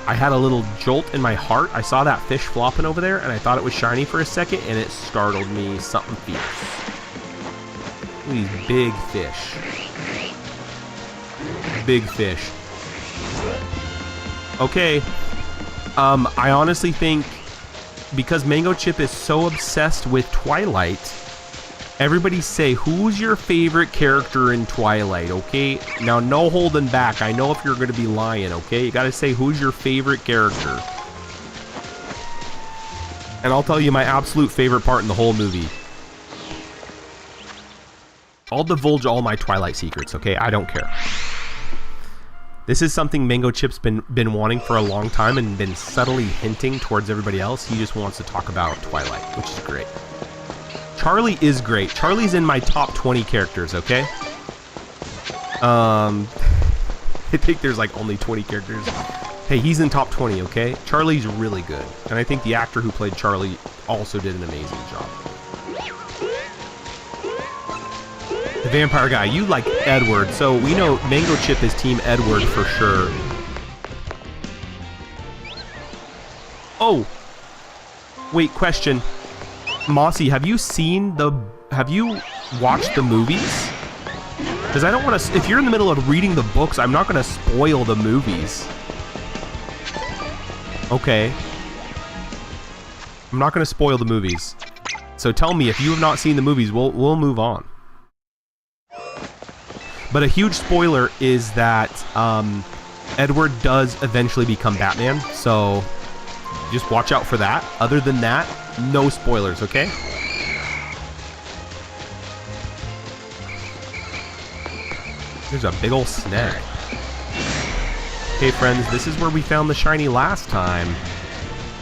I had a little jolt in my heart. I saw that fish flopping over there, and I thought it was shiny for a second, and it startled me something fierce. Look at these big fish. Big fish. Okay. I honestly think because Mango Chip is so obsessed with Twilight, everybody say, who's your favorite character in Twilight, okay? Now, no holding back. I know if you're going to be lying, okay? You got to say, who's your favorite character? And I'll tell you my absolute favorite part in the whole movie. I'll divulge all my Twilight secrets, okay? I don't care. This is something Mango Chip's been wanting for a long time and been subtly hinting towards everybody else. He just wants to talk about Twilight, which is great. Charlie is great. Charlie's in my top 20 characters, okay? I think there's like only 20 characters. Hey, he's in top 20, okay? Charlie's really good. And I think the actor who played Charlie also did an amazing job. The vampire guy, you like Edward, so we know Mango Chip is Team Edward for sure. Oh! Wait, question. Mossy, have you watched the movies? Because I don't want to, if you're in the middle of reading the books, I'm not going to spoil the movies. Okay. I'm not going to spoil the movies. So tell me, if you have not seen the movies, we'll move on. But a huge spoiler is that Edward does eventually become Batman, so just watch out for that. Other than that, no spoilers, okay? There's a big ol' snag. Okay, friends, this is where we found the shiny last time.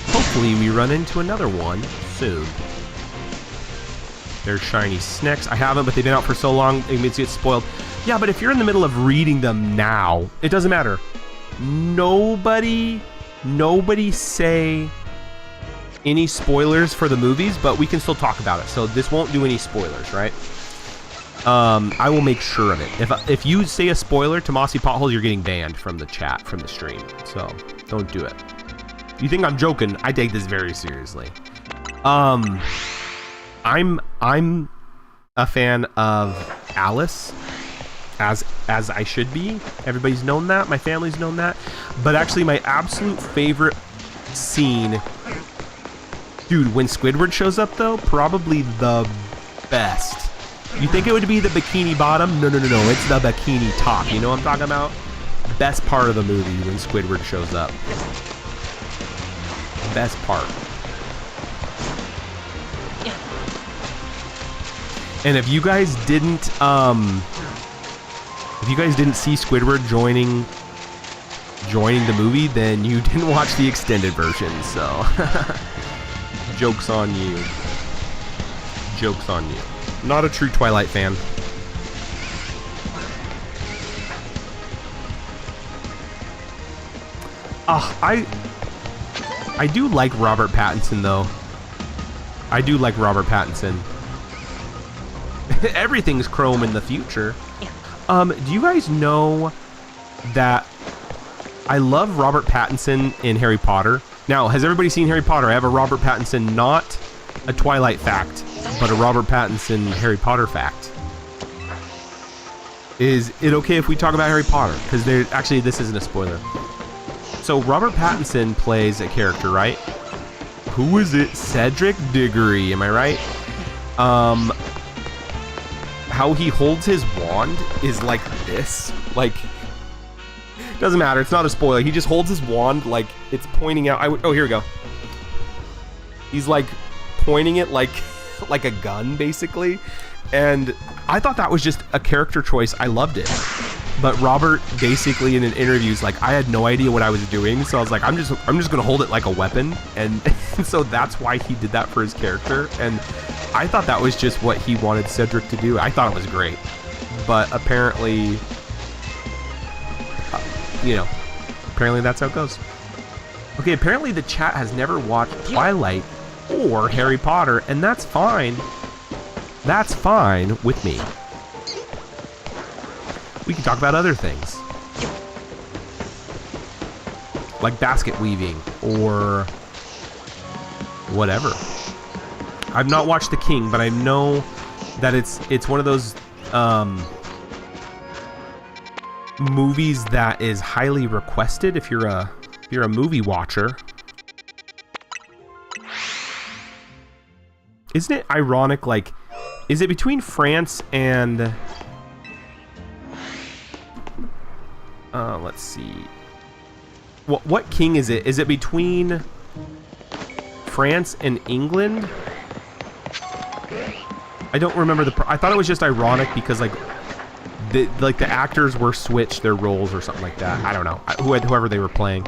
Hopefully we run into another one soon. There's shiny snacks. I haven't, but they've been out for so long, it means it gets spoiled. Yeah, but if you're in the middle of reading them now, it doesn't matter. Nobody say any spoilers for the movies, but we can still talk about it. So this won't do any spoilers, right? I will make sure of it. If you say a spoiler to Mossy Pothole, you're getting banned from the chat, from the stream. So don't do it. You think I'm joking? I take this very seriously. I'm a fan of Alice, as I should be. Everybody's known that. My family's known that. But actually, my absolute favorite scene, dude, when Squidward shows up, though, probably the best. You think it would be the bikini bottom? No. It's the bikini top. You know what I'm talking about? Best part of the movie when Squidward shows up. Best part. And if you guys didn't see Squidward joining the movie, then you didn't watch the extended version, so joke's on you. Joke's on you. Not a true Twilight fan. I do like Robert Pattinson, though. I do like Robert Pattinson. Everything's chrome in the future. Do you guys know that I love Robert Pattinson in Harry Potter? Now, has everybody seen Harry Potter? I have a Robert Pattinson, not a Twilight fact, but a Robert Pattinson Harry Potter fact. Is it okay if we talk about Harry Potter? Because actually, this isn't a spoiler. So Robert Pattinson plays a character, right? Who is it? Cedric Diggory, am I right? How he holds his wand is like this. Like, doesn't matter. It's not a spoiler. He just holds his wand like it's pointing out. Oh, here we go. He's like pointing it like like a gun, basically. And I thought that was just a character choice. I loved it. But Robert basically in an interview is like, I had no idea what I was doing, so I was like, I'm just gonna hold it like a weapon, and so that's why he did that for his character. And I thought that was just what he wanted Cedric to do. I thought it was great, but apparently, you know, apparently that's how it goes. Okay, apparently the chat has never watched Twilight or Harry Potter, and that's fine. That's fine with me. We can talk about other things, like basket weaving or whatever. I've not watched The King, but I know that it's one of those movies that is highly requested if you're a movie watcher. Isn't it ironic? Like, is it between France and let's see. What king is it? Is it between France and England? I don't remember I thought it was just ironic because like the actors were switched their roles or something like that. I don't know. Whoever they were playing.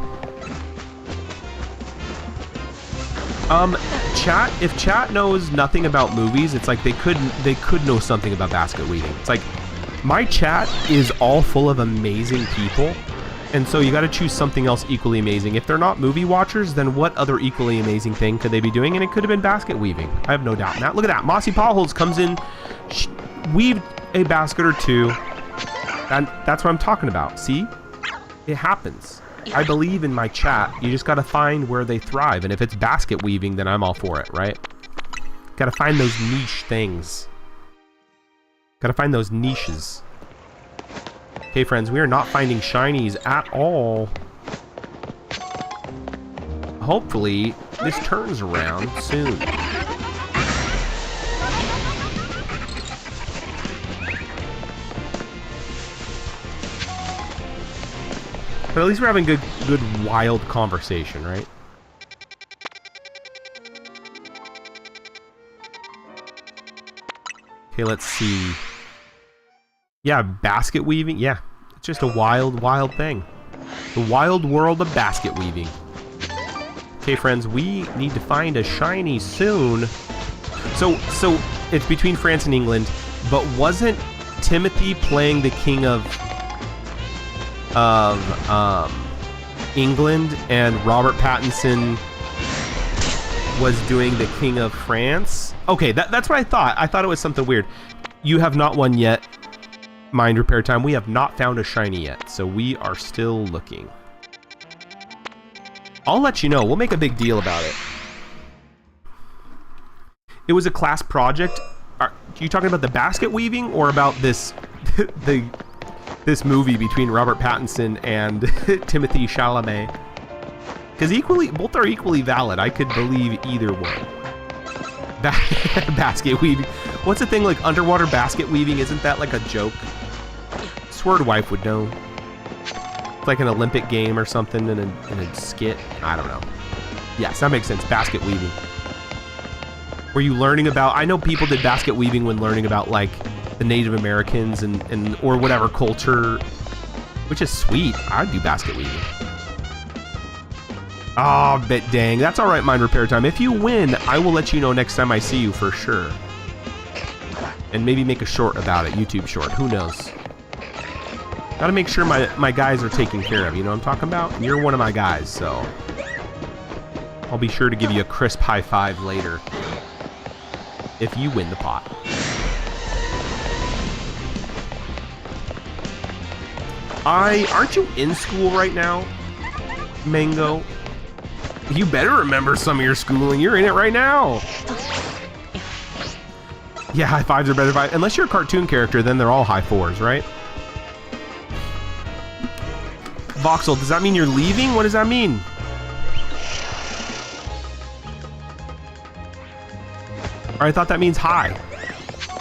Chat. If chat knows nothing about movies, it's like they could know something about basket weaving. It's like my chat is all full of amazing people, and so you got to choose something else equally amazing. If they're not movie watchers, then what other equally amazing thing could they be doing? And it could have been basket weaving. I have no doubt in that. Look at that. Mossy Potholes comes in, weaved a basket or two, and that's what I'm talking about. See? It happens. I believe in my chat. You just got to find where they thrive, and if it's basket weaving, then I'm all for it, right? Got to find those niche things. Gotta find those niches. Okay, friends, we are not finding shinies at all. Hopefully, this turns around soon. But at least we're having good wild conversation, right? Okay, let's see. Yeah, basket weaving. Yeah, it's just a wild thing. The wild world of basket weaving. Okay, friends, we need to find a shiny soon. So it's between France and England, but wasn't Timothy playing the king of England, and Robert Pattinson was doing the king of France? Okay, that's what I thought. I thought it was something weird. You have not won yet. Mind repair time. We have not found a shiny yet, so we are still looking. I'll let you know. We'll make a big deal about it. It was a class project. Are you talking about the basket weaving or about this this movie between Robert Pattinson and Timothy Chalamet? Because both are equally valid. I could believe either one. Basket weaving. What's the thing like underwater basket weaving? Isn't that like a joke? Sword wife would know. It's like an Olympic game or something in a skit. I don't know. Yes, that makes sense. Basket weaving. Were you learning about? I know people did basket weaving when learning about like the Native Americans and or whatever culture, which is sweet. I'd do basket weaving. Oh, but dang, that's all right. Mind repair time. If you win, I will let you know next time I see you for sure, and maybe make a short about it. YouTube short. Who knows? Gotta make sure my guys are taken care of. You know what I'm talking about? And you're one of my guys, so I'll be sure to give you a crisp high five later if you win the pot. Aren't you in school right now, Mango? You better remember some of your schooling. You're in it right now. Yeah, high fives are better. Unless you're a cartoon character, then they're all high fours, right? Voxel, does that mean you're leaving? What does that mean? Or I thought that means hi.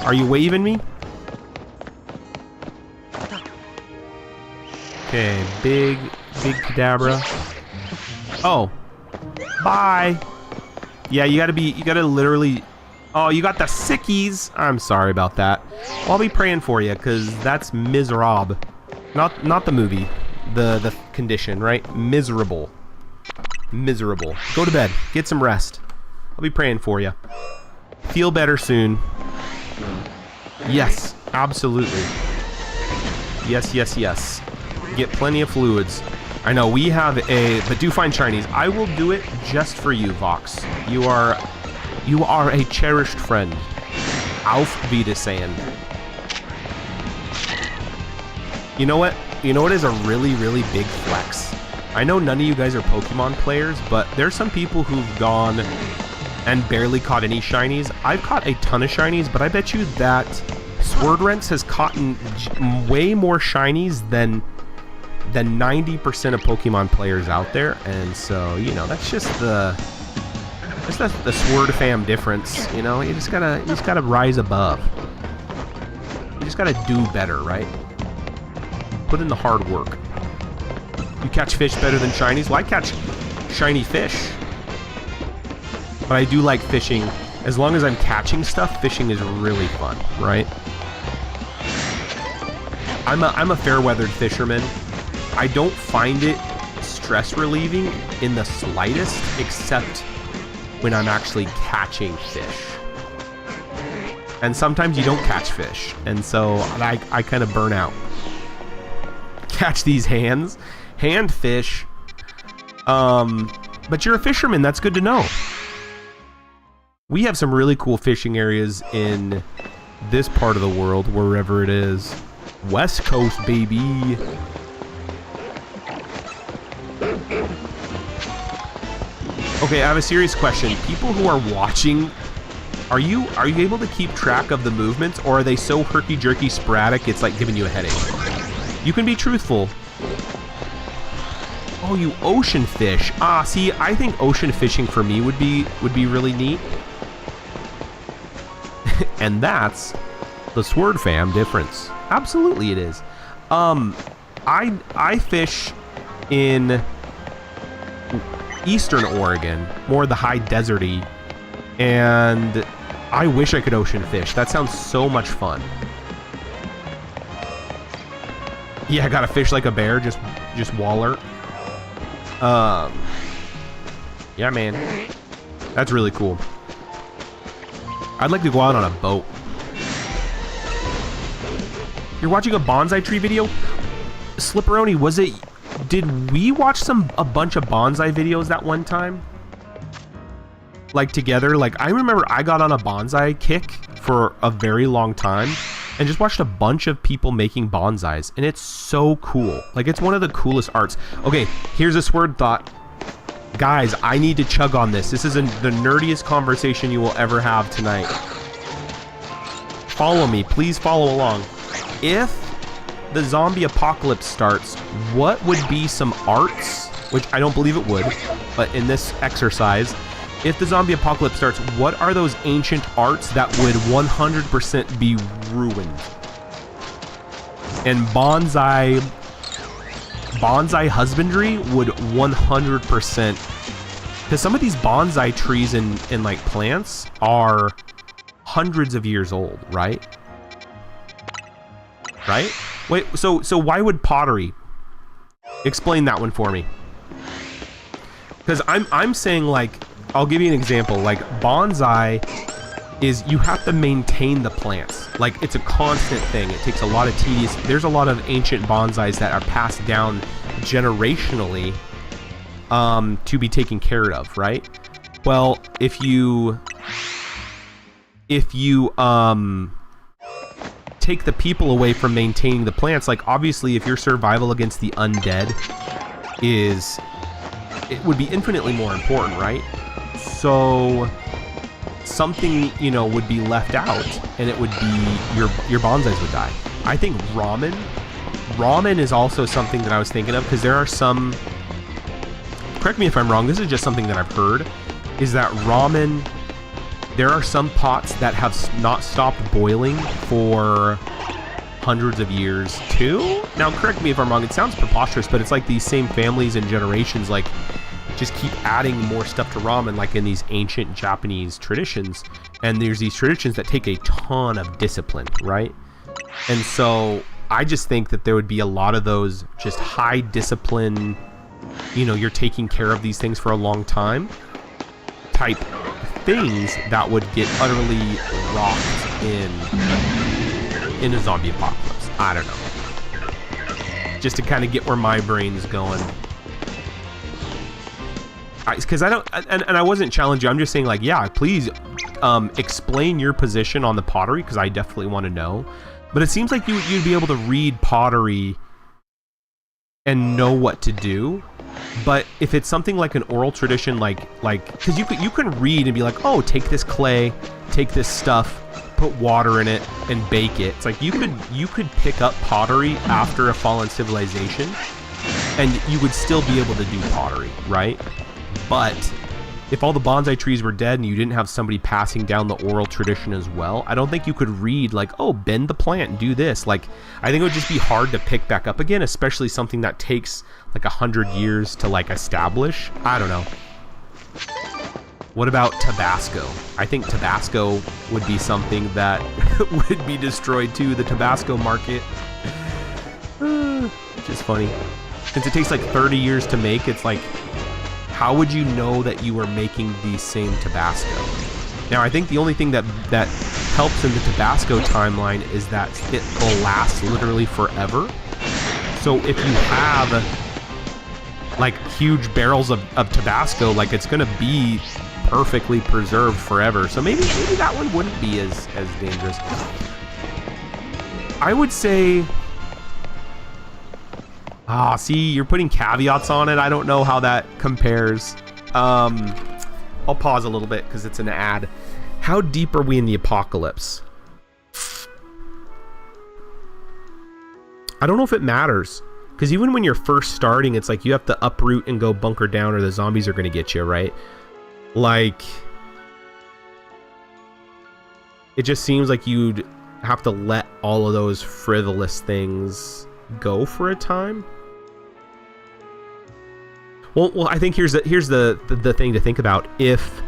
Are you waving me? Okay, big Kadabra. Oh. Bye. Yeah, you gotta literally... Oh, you got the sickies. I'm sorry about that. Well, I'll be praying for you, because that's miserable. Not the movie. The condition, right? Miserable. Miserable. Go to bed. Get some rest. I'll be praying for you. Feel better soon. Yes, absolutely. Yes, yes, yes. Get plenty of fluids. I know, we have but do find shinies. I will do it just for you, Vox. You are a cherished friend. Auf Wiedersehen. You know what? You know what is a really, really big flex? I know none of you guys are Pokemon players, but there's some people who've gone and barely caught any shinies. I've caught a ton of shinies, but I bet you that Swerdsmith has caught way more shinies than 90% of Pokemon players out there, and so, you know, that's just the Sword fam difference, you know. You just gotta rise above. You just gotta do better, right? Put in the hard work. You catch fish better than shinies? Well, I catch shiny fish. But I do like fishing. As long as I'm catching stuff, fishing is really fun, right? I'm a fair-weathered fisherman. I don't find it stress relieving in the slightest, except when I'm actually catching fish. And sometimes you don't catch fish, and so I kind of burn out. Catch these hand fish. But you're a fisherman, that's good to know. We have some really cool fishing areas in this part of the world, wherever it is. West Coast, baby. Okay, I have a serious question. People who are watching, are you able to keep track of the movements, or are they so herky-jerky sporadic it's like giving you a headache? You can be truthful. Oh, you ocean fish. Ah, see, I think ocean fishing for me would be really neat. And that's the Sword fam difference. Absolutely it is. I fish in Eastern Oregon, more the high deserty, and I wish I could ocean fish. That sounds so much fun. Yeah, I gotta fish like a bear, just waller. Yeah, man, that's really cool. I'd like to go out on a boat. You're watching a bonsai tree video? Slipperoni, did we watch a bunch of bonsai videos that one time? Like together? Like, I remember I got on a bonsai kick for a very long time and just watched a bunch of people making bonsais, and it's so cool. Like, it's one of the coolest arts. Okay, here's a Sword thought. Guys, I need to chug on this. This is the nerdiest conversation you will ever have tonight. Follow me. Please follow along. If the zombie apocalypse starts, what would be some arts, which I don't believe it would, but in this exercise, if the zombie apocalypse starts, what are those ancient arts that would 100% be ruined? And bonsai husbandry would 100%, because some of these bonsai trees and like plants are hundreds of years old, right? Right? Wait, so why would pottery? Explain that one for me. Because I'm saying, like, I'll give you an example. Like, bonsai is, you have to maintain the plants. Like, it's a constant thing. It takes a lot of tedious. There's a lot of ancient bonsais that are passed down generationally to be taken care of, right? Well, if you take the people away from maintaining the plants, like, obviously if your survival against the undead it would be infinitely more important, right? So something, you know, would be left out, and it would be your bonsais would die. I think ramen is also something that I was thinking of, because there are some, correct me if I'm wrong, this is just something that I've heard, is that ramen, there are some pots that have not stopped boiling for hundreds of years too. Now, correct me if I'm wrong, it sounds preposterous, but it's like these same families and generations, like just keep adding more stuff to ramen, like in these ancient Japanese traditions. And there's these traditions that take a ton of discipline, right? And so I just think that there would be a lot of those just high discipline, you know, you're taking care of these things for a long time type things that would get utterly rocked in a zombie apocalypse. I don't know. Just to kind of get where my brain's going. Because I don't, and I wasn't challenging. I'm just saying, like, yeah, please explain your position on the pottery, because I definitely want to know. But it seems like you'd be able to read pottery and know what to do. But if it's something like an oral tradition, like because you can read and be like, oh, take this clay, take this stuff, put water in it, and bake it. It's like you could pick up pottery after a fallen civilization, and you would still be able to do pottery, right? But if all the bonsai trees were dead and you didn't have somebody passing down the oral tradition as well, I don't think you could read like, oh, bend the plant and do this. Like, I think it would just be hard to pick back up again, especially something that takes like 100 years to like establish. I don't know. What about Tabasco? I think Tabasco would be something that would be destroyed too, the Tabasco market. Which is funny. Since it takes like 30 years to make, it's like, how would you know that you were making the same Tabasco? Now, I think the only thing that helps in the Tabasco timeline is that it will last literally forever. So if you have like huge barrels of Tabasco, like it's gonna be perfectly preserved forever. So maybe that one wouldn't be as dangerous. I would say, see, you're putting caveats on it. I don't know how that compares. I'll pause a little bit because it's an ad. How deep are we in the apocalypse? I don't know if it matters. Because even when you're first starting, it's like you have to uproot and go bunker down or the zombies are going to get you, right? Like, it just seems like you'd have to let all of those frivolous things go for a time. Well, I think here's the thing to think about. If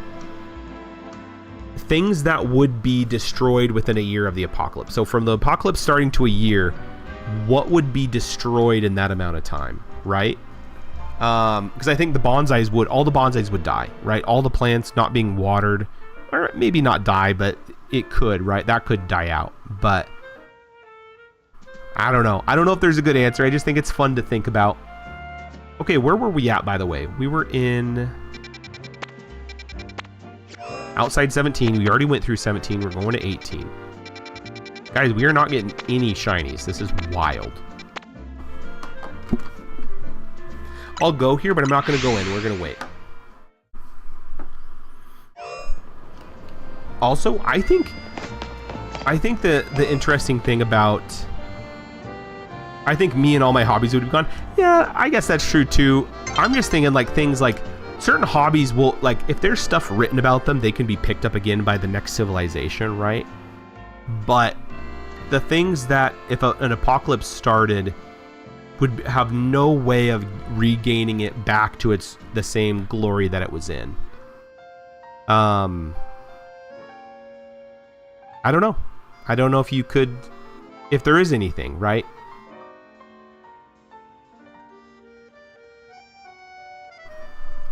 things that would be destroyed within a year of the apocalypse, so from the apocalypse starting to a year, what would be destroyed in that amount of time, right? Because I think all the bonsais would die, right? All the plants not being watered, or maybe not die, but it could, right? That could die out. But I don't know. I don't know if there's a good answer. I just think it's fun to think about. Okay, where were we at, by the way? We were in outside 17. We already went through 17. We're going to 18. Guys, we are not getting any shinies. This is wild. I'll go here, but I'm not going to go in. We're going to wait. Also, I think the interesting thing about... I think me and all my hobbies would have gone, yeah, I guess that's true too. I'm just thinking like things like certain hobbies will, like, if there's stuff written about them, they can be picked up again by the next civilization, right? But the things that if an apocalypse started would have no way of regaining it back to the same glory that it was in. I don't know. I don't know if you could, if there is anything, right?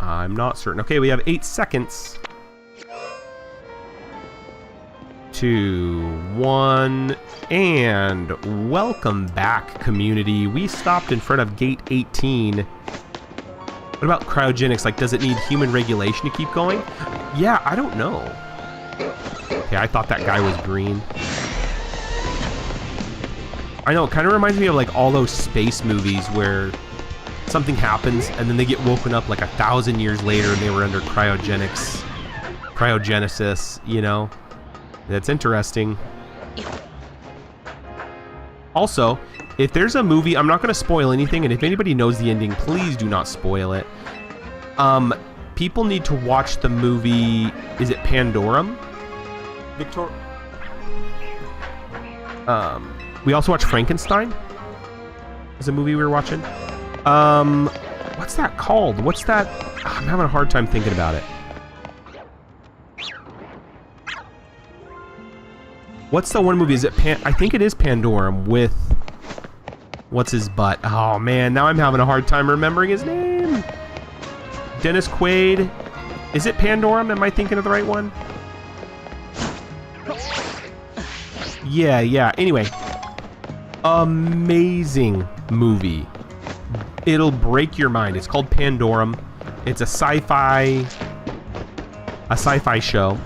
I'm not certain. Okay, we have 8 seconds. 2, 1, and welcome back, community. We stopped in front of gate 18. What about cryogenics? Like, does it need human regulation to keep going? Yeah, I don't know. Okay, I thought that guy was green. I know, it kind of reminds me of like all those space movies where something happens and then they get woken up like 1,000 years later and they were under cryogenesis, you know? That's interesting. Also, if there's a movie, I'm not going to spoil anything, and if anybody knows the ending, please do not spoil it. People need to watch the movie, is it Pandorum? We also watched Frankenstein. Is a movie we were watching. What's that called? What's that? I'm having a hard time thinking about it. What's the one movie? Is it I think it is Pandorum with... What's his butt? Oh, man. Now I'm having a hard time remembering his name. Dennis Quaid. Is it Pandorum? Am I thinking of the right one? Yeah. Anyway. Amazing movie. It'll break your mind. It's called Pandorum. It's a sci-fi show.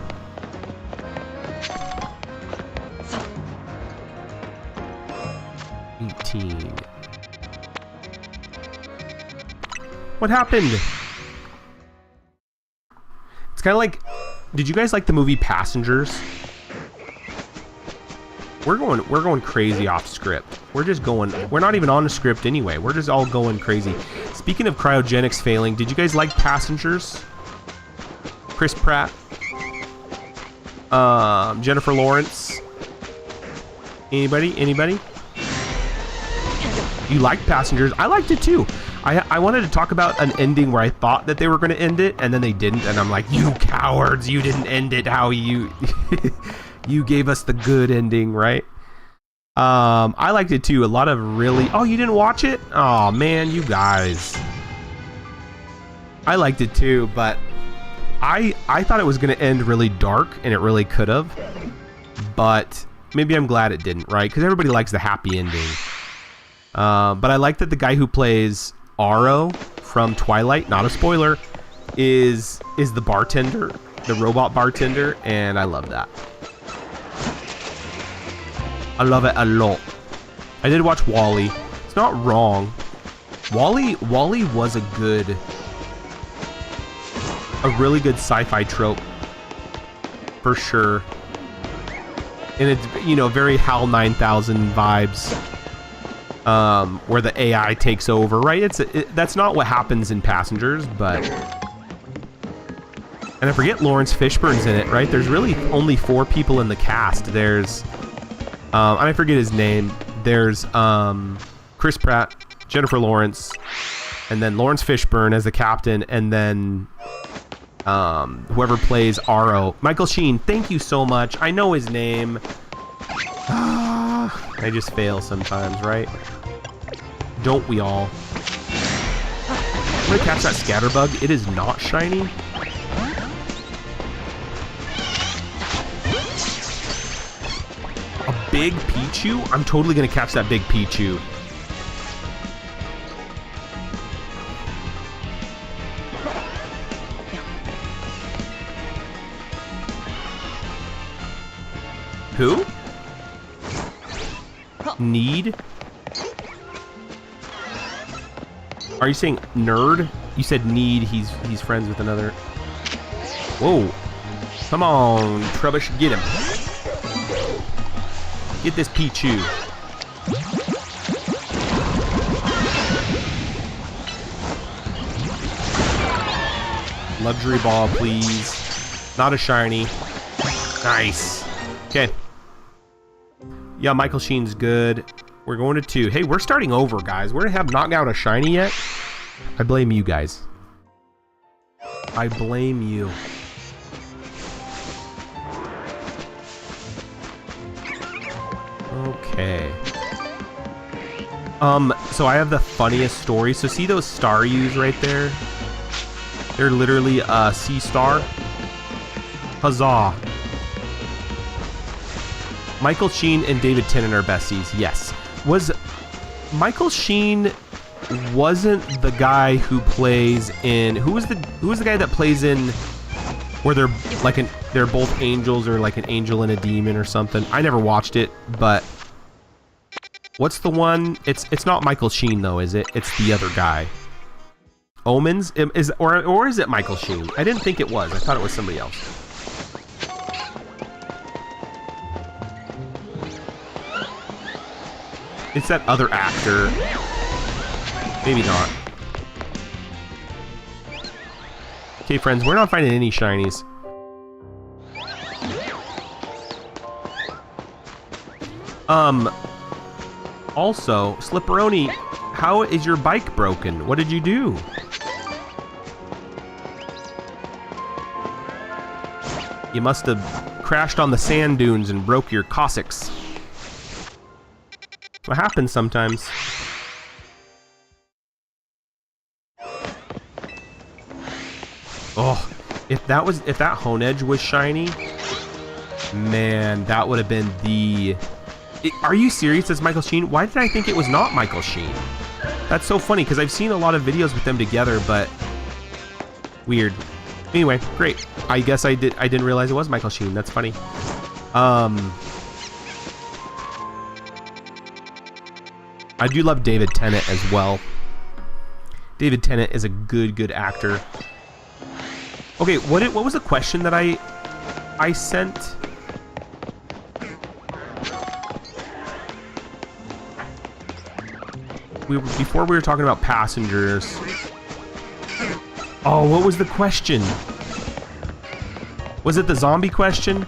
What happened? It's kind of like, did you guys like the movie Passengers? We're going crazy off script. We're not even on the script anyway. We're just all going crazy. Speaking of cryogenics failing, did you guys like Passengers? Chris Pratt, Jennifer Lawrence. Anybody? You liked Passengers? I liked it too. I wanted to talk about an ending where I thought that they were going to end it, and then they didn't, and I'm like, you cowards, you didn't end it how you... you gave us the good ending, right? I liked it too. A lot of really... Oh, you didn't watch it? Oh, man, you guys. I liked it too, but I thought it was going to end really dark, and it really could have. But maybe I'm glad it didn't, right? Because everybody likes the happy ending. But I like that the guy who plays Aro from Twilight, not a spoiler, is the bartender, the robot bartender, and I love that. I love it a lot. I did watch WALL-E. It's not wrong. WALL-E was a really good sci-fi trope, for sure. And it's, very HAL 9000 vibes. Where the AI takes over, right? That's not what happens in Passengers, but... And I forget Lawrence Fishburne's in it, right? There's really only 4 people in the cast. There's... and I forget his name. There's Chris Pratt, Jennifer Lawrence, and then Lawrence Fishburne as the captain, and then whoever plays Aro. Michael Sheen, thank you so much. I know his name. I just fail sometimes, right? Don't we all? I'm gonna catch that scatterbug. It is not shiny. A big Pichu? I'm totally gonna catch that big Pichu. Who? Need? Are you saying nerd? You said need. He's friends with another. Whoa! Come on, Trubbish, get him! Get this Pichu. Luxury ball, please. Not a shiny. Nice. Okay. Yeah, Michael Sheen's good. We're going to 2. Hey, we're starting over, guys. We have not got a shiny yet. I blame you guys. I blame you. Okay. So I have the funniest story. So see those star U's right there? They're literally a sea star. Huzzah. Michael Sheen and David Tennant are besties. Yes. Was Michael Sheen wasn't the guy who plays in who was the guy that plays in where they're like they're both angels or like an angel and a demon or something? I never watched it, but what's the one? It's not Michael Sheen though, is it? It's the other guy. Omens or is it Michael Sheen? I didn't think it was. I thought it was somebody else. It's that other actor. Maybe not. Okay, friends, we're not finding any shinies. Also, Slipperoni How is your bike broken? What did you do? You must have crashed on the sand dunes and broke your Cossacks. What happens sometimes. Oh, if that hone edge was shiny, man, that would have been the... Are you serious? That's Michael Sheen? Why did I think it was not Michael Sheen? That's so funny, because I've seen a lot of videos with them together, but... Weird. Anyway, great. I guess I didn't realize it was Michael Sheen. That's funny. I do love David Tennant as well. David Tennant is a good actor. Okay, what was the question that I sent? Before we were talking about passengers. Oh, what was the question? Was it the zombie question?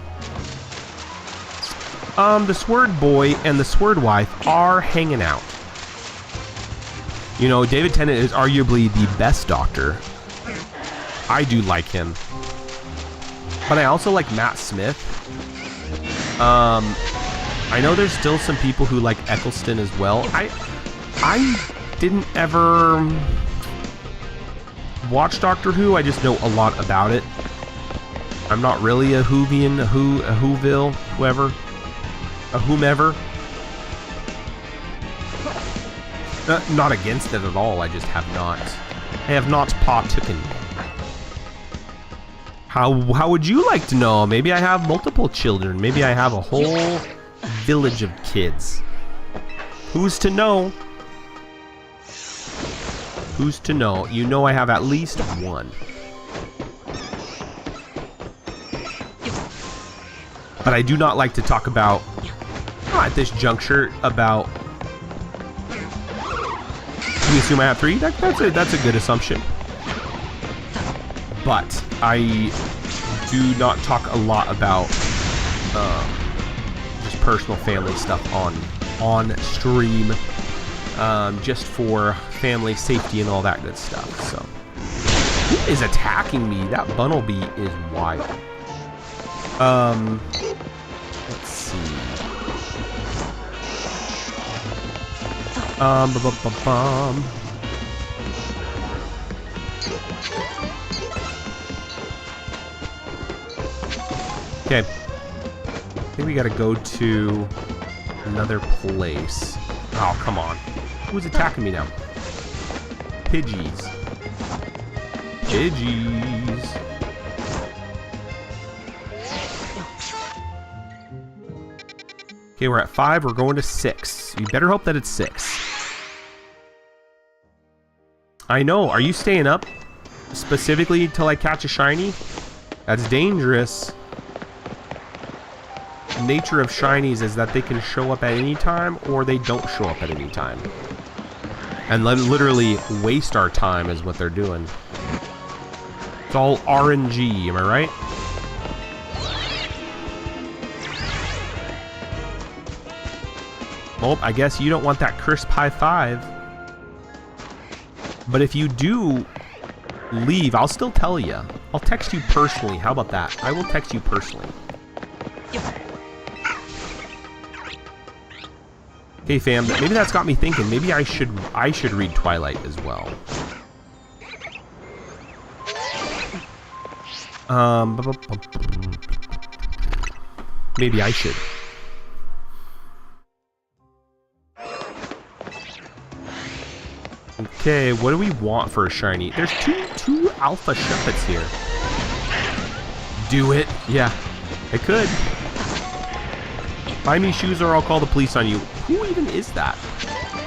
The Swerd boy and the Swerd wife are hanging out. You know, David Tennant is arguably the best Doctor. I do like him. But I also like Matt Smith. I know there's still some people who like Eccleston as well. I didn't ever watch Doctor Who. I just know a lot about it. I'm not really a Whovian, a Whoville, whomever. Not against it at all. I just have not. I have not partooken. How would you like to know? Maybe I have multiple children. Maybe I have a whole village of kids. Who's to know? Who's to know? You know I have at least one. But I do not like to talk about, at this juncture, about... You assume I have 3? That's a good assumption. But I do not talk a lot about just personal family stuff on stream, just for family safety and all that good stuff. So, who is attacking me? That Bunnelby is wild. Let's see. Okay. I think we gotta go to another place. Oh, come on. Who's attacking me now? Pidgeys. Pidgeys. Okay, we're at 5. We're going to 6. You better hope that it's 6. I know. Are you staying up specifically till I catch a shiny? That's dangerous. The nature of shinies is that they can show up at any time or they don't show up at any time. And literally waste our time is what they're doing. It's all RNG, am I right? Well, I guess you don't want that crisp high 5. But if you do leave, I'll still tell you. I'll text you personally. How about that? I will text you personally. Hey fam, maybe that's got me thinking. Maybe I should read Twilight as well. Maybe I should. Okay, what do we want for a shiny? There's two alpha Shuppets here. Do it. Yeah, I could. Buy me shoes or I'll call the police on you. Who even is that?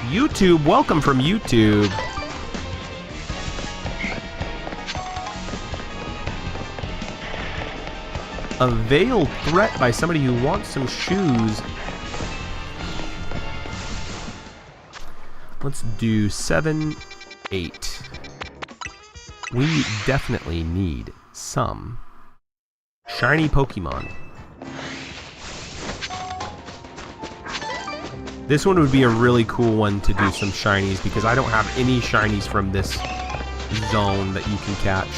YouTube, welcome from YouTube. A veiled threat by somebody who wants some shoes. Let's do 7, 8. We definitely need some shiny Pokemon. This one would be a really cool one to do some shinies because I don't have any shinies from this zone that you can catch.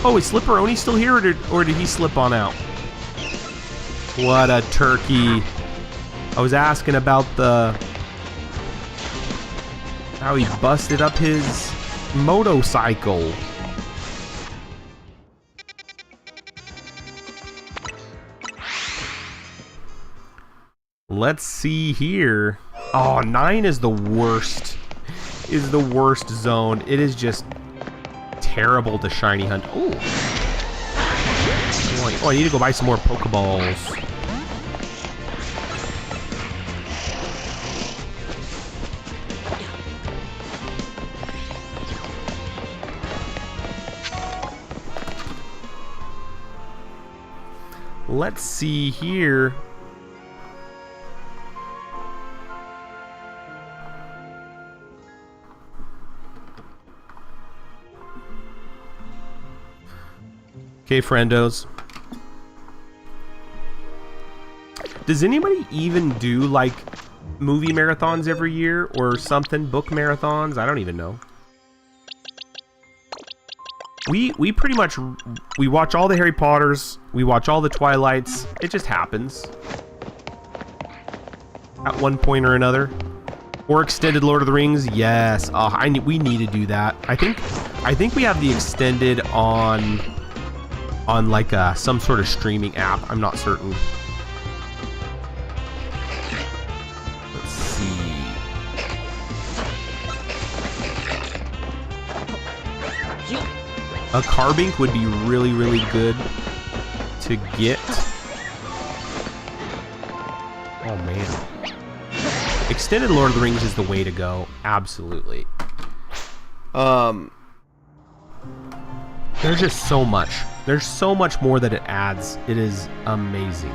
Oh, is Slipperoni still here, or did he slip on out? What a turkey. I was asking about how he busted up his motorcycle. Let's see here. Oh, 9 is the worst. Is the worst zone. It is just terrible to shiny hunt. Oh, I need to go buy some more Pokeballs. Let's see here. Okay, friendos. Does anybody even do like movie marathons every year or something? Book marathons? I don't even know. We pretty much we watch all the Harry Potters, we watch all the Twilights. It just happens at one point or another. Or extended Lord of the Rings. Yes. We need to do that. I think we have the extended on like some sort of streaming app. I'm not certain. Let's see. A Carbink would be really, really good to get. Oh man. Extended Lord of the Rings is the way to go. Absolutely. There's just so much. There's so much more that it adds. It is amazing.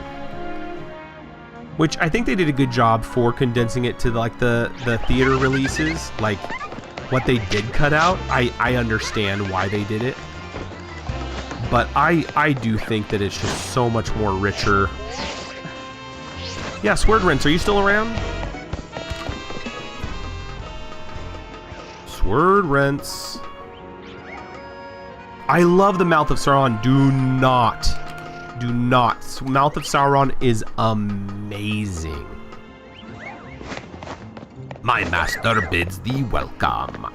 Which I think they did a good job for condensing it to like the theater releases. Like what they did cut out. I understand why they did it. But I do think that it's just so much more richer. Yeah, Swordrents, are you still around? Swordrents. I love the Mouth of Sauron. Do not. Mouth of Sauron is amazing. My master bids thee welcome.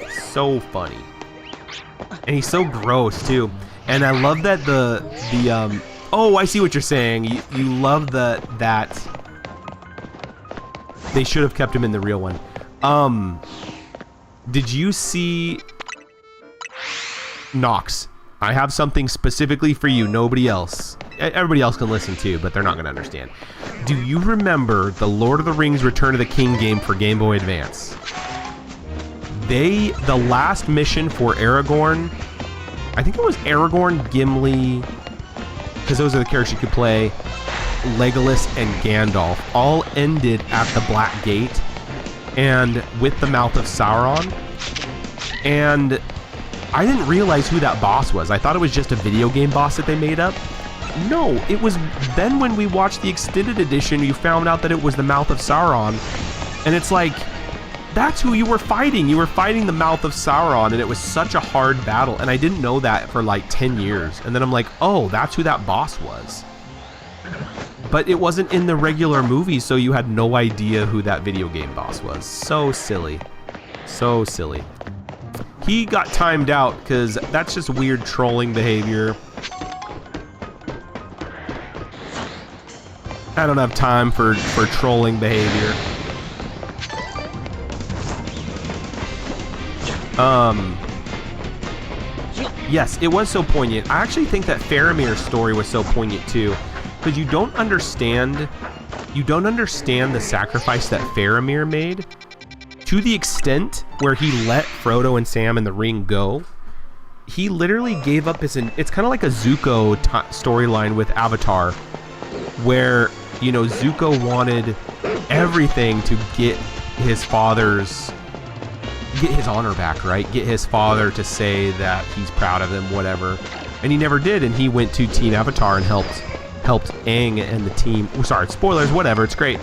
So funny. And he's so gross too. And I love that the oh, I see what you're saying. You love that they should have kept him in the real one. Did you see Nox? I have something specifically for you, nobody else. Everybody else can listen too, but they're not going to understand. Do you remember the Lord of the Rings Return of the King game for Game Boy Advance? The last mission for Aragorn, I think it was Aragorn, Gimli, because those are the characters you could play, Legolas and Gandalf, all ended at the Black Gate and with the Mouth of Sauron. And I didn't realize who that boss was. I thought it was just a video game boss that they made up. No, it was then when we watched the extended edition, you found out that it was the Mouth of Sauron. And it's like, that's who you were fighting. You were fighting the Mouth of Sauron, and it was such a hard battle. And I didn't know that for like 10 years. And then I'm like, oh, that's who that boss was. But it wasn't in the regular movie, so you had no idea who that video game boss was. So silly. So silly. He got timed out because that's just weird trolling behavior. I don't have time for trolling behavior. Yes, it was so poignant. I actually think that Faramir's story was so poignant too, because you don't understand the sacrifice that Faramir made to the extent where he let Frodo and Sam in the ring go. He literally gave up his. It's kind of like a Zuko storyline with Avatar, where you know Zuko wanted everything to get his honor back, right? Get his father to say that he's proud of him, whatever. And he never did, and he went to Team Avatar and helped helped Aang and the team. Oh, sorry, spoilers, whatever, it's great.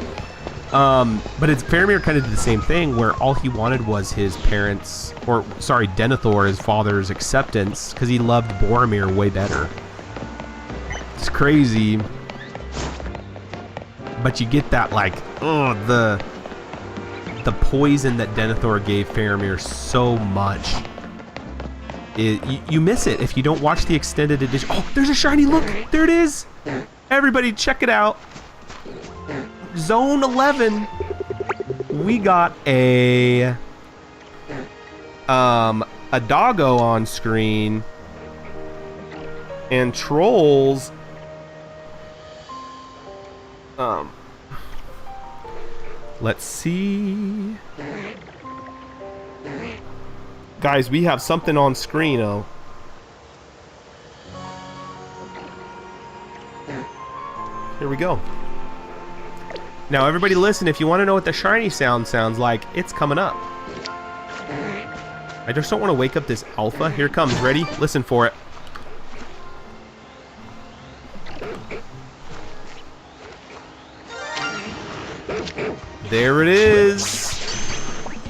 But it's Faramir kind of did the same thing where all he wanted was his parents, or sorry, Denethor, his father's acceptance, because he loved Boromir way better. It's crazy. But you get that, like, oh, the poison that Denethor gave Faramir so much. You miss it if you don't watch the extended edition. Oh, there's a shiny, look! There it is! Everybody check it out. Zone 11. We got a doggo on screen. And trolls. Let's see. Guys, we have something on screen, oh. Here we go. Now, everybody listen, if you want to know what the shiny sound sounds like, it's coming up. I just don't want to wake up this alpha. Here it comes. Ready? Listen for it. There it is.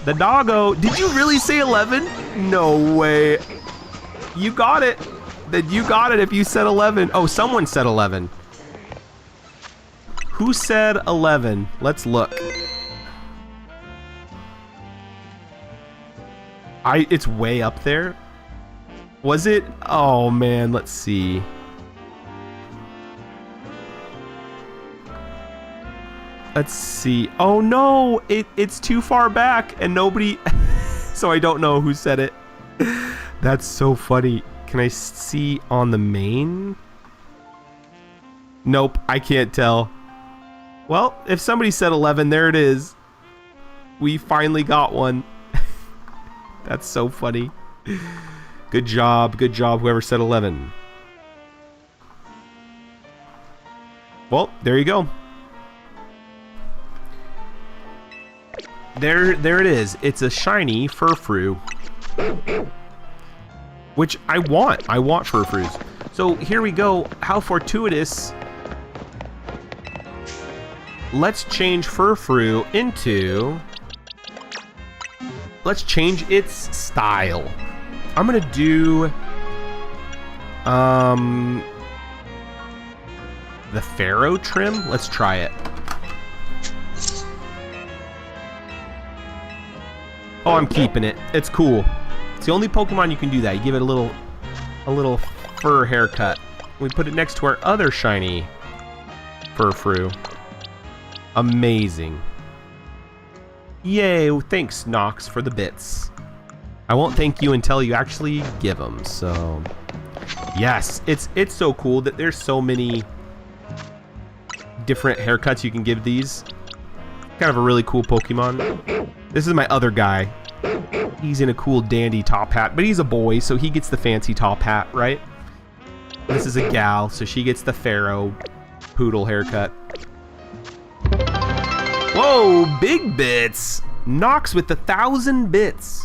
The doggo. Did you really say 11? No way. You got it. Then you got it if you said 11. Oh, someone said 11. Who said 11? Let's look. It's way up there. Was it? Oh man, let's see. Let's see. Oh no, it's too far back and nobody so I don't know who said it. That's so funny. Can I see on the main? Nope, I can't tell. Well, if somebody said 11, there it is. We finally got one. That's so funny. Good job, whoever said 11. Well, there you go. There it is. It's a shiny Furfrou. Which I want. I want Furfrous. So here we go. How fortuitous. Let's change Furfrou into... Let's change its style. I'm gonna do... the Pharaoh trim? Let's try it. Oh, I'm keeping it. It's cool. It's the only Pokemon you can do that. You give it a little fur haircut. We put it next to our other shiny Furfrou. Amazing. Yay, thanks Nox for the bits. I won't thank you until you actually give them, so... Yes, it's so cool that there's so many different haircuts you can give these. Kind of a really cool Pokemon. This is my other guy. He's in a cool dandy top hat, but he's a boy, so he gets the fancy top hat, right? This is a gal, so she gets the Pharaoh poodle haircut. Whoa, big bits! Nox with 1,000 bits.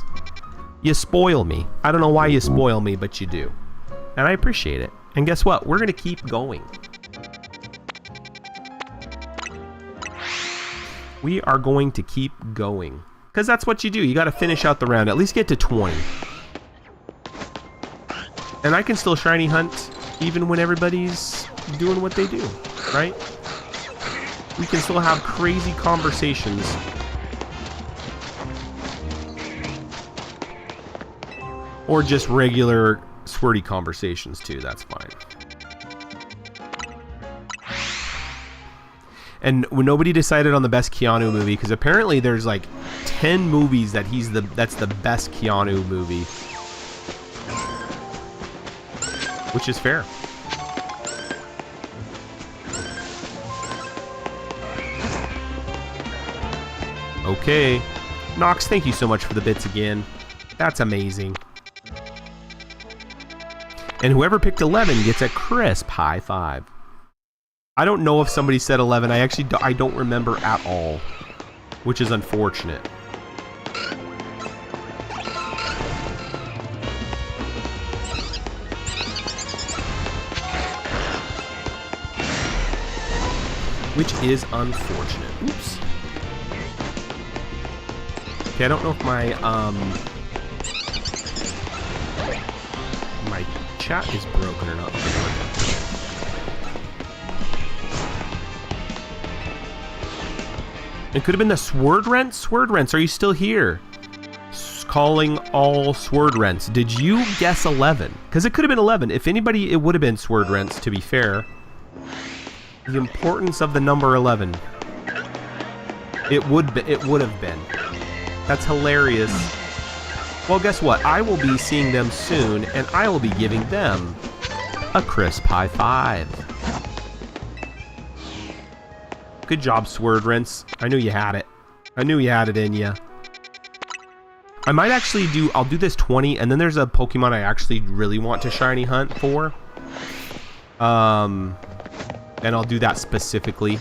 You spoil me. I don't know why you spoil me, but you do. And I appreciate it. And guess what? We're going to keep going. We are going to keep going. Because that's what you do. You got to finish out the round. At least get to 20. And I can still shiny hunt even when everybody's doing what they do. Right? We can still have crazy conversations. Or just regular Swerdy conversations too. That's fine. And when nobody decided on the best Keanu movie, because apparently there's like 10 movies that that's the best Keanu movie. Which is fair. Okay. Nox, thank you so much for the bits again. That's amazing. And whoever picked 11 gets a crisp high five. I don't know if somebody said 11. I don't remember at all, which is unfortunate. which is unfortunate. Oops. Okay, I don't know if my my chat is broken or not. It could have been the Swordrents. Swordrents, are you still here? Calling all Swordrents. Did you guess 11? Because it could have been 11. If anybody, it would have been Swordrents, to be fair. The importance of the number 11. It would have been. That's hilarious. Well, guess what? I will be seeing them soon, and I will be giving them a crisp high five. Good job, Swordrents. I knew you had it. I knew you had it in you. I might actually do... I'll do this 20, and then there's a Pokemon I actually really want to shiny hunt for. And I'll do that specifically.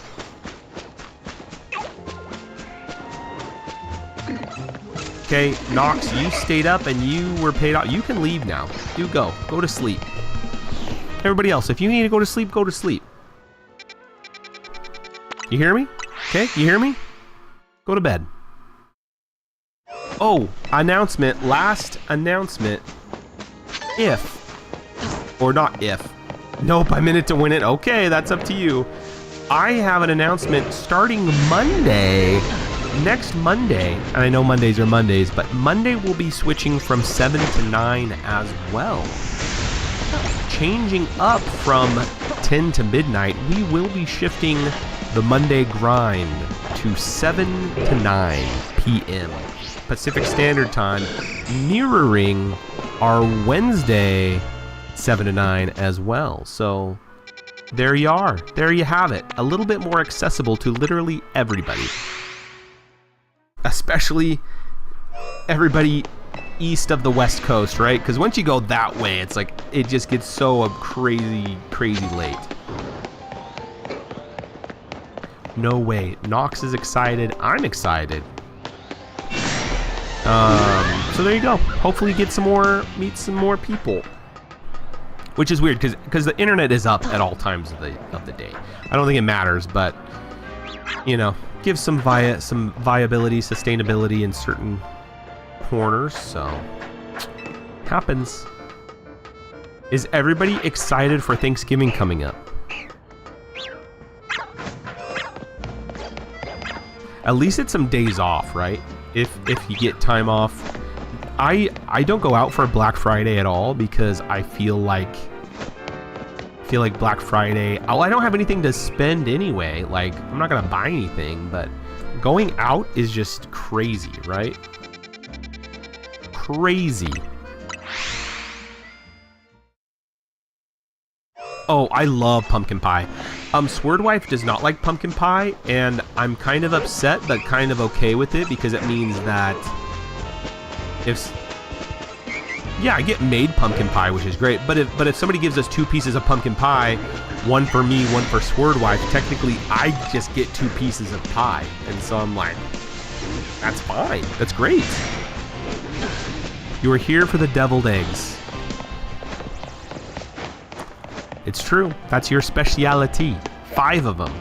Okay, Nox, you stayed up and you were paid out. You can leave now. You go. Go to sleep. Everybody else, if you need to go to sleep, go to sleep. You hear me? Okay, you hear me? Go to bed. Oh, announcement. Last announcement. If. Or not if. Nope, I'm in it to win it. Okay, that's up to you. I have an announcement starting Monday. Next Monday. And I know Mondays are Mondays, but Monday will be switching from 7 to 9 as well. Changing up from 10 to midnight, we will be shifting the Monday grind to 7 to 9 p.m. Pacific Standard Time, mirroring our Wednesday 7 to 9 as well. So there you are. There you have it. A little bit more accessible to literally everybody. Especially everybody east of the West Coast, right? Because once you go that way, it's like it just gets so crazy, crazy late. No way. Nox is excited. I'm excited. So there you go. Hopefully get some more, meet some more people. Which is weird because the internet is up at all times of the day. I don't think it matters, but you know, give some viability, sustainability in certain corners. So happens. Is everybody excited for Thanksgiving coming up? At least it's some days off, right? If you get time off. I don't go out for Black Friday at all because I feel like Black Friday, I don't have anything to spend anyway. Like, I'm not gonna buy anything, but going out is just crazy, right? Crazy. Oh, I love pumpkin pie. Swordwife does not like pumpkin pie, and I'm kind of upset, but kind of okay with it because it means that yeah, I get made pumpkin pie, which is great, but if somebody gives us 2 pieces of pumpkin pie, one for me, one for Swordwife, technically I just get 2 pieces of pie, and so I'm like, that's fine, that's great. You are here for the deviled eggs. It's true. That's your speciality. 5 of them.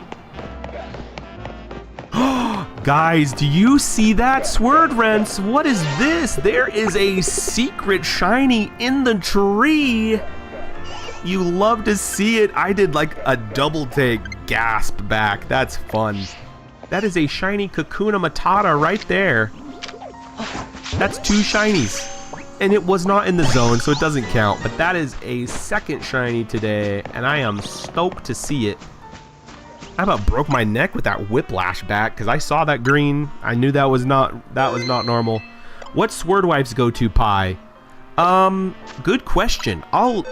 Guys, do you see that? Swordrents, what is this? There is a secret shiny in the tree. You love to see it. I did like a double take gasp back. That's fun. That is a shiny Kakuna Matata right there. That's 2 shinies. And it was not in the zone, so it doesn't count. But that is a second shiny today, and I am stoked to see it. I about broke my neck with that whiplash back because I saw that green. I knew that was not normal. What's Swordwife's go-to pie? Good question. I'll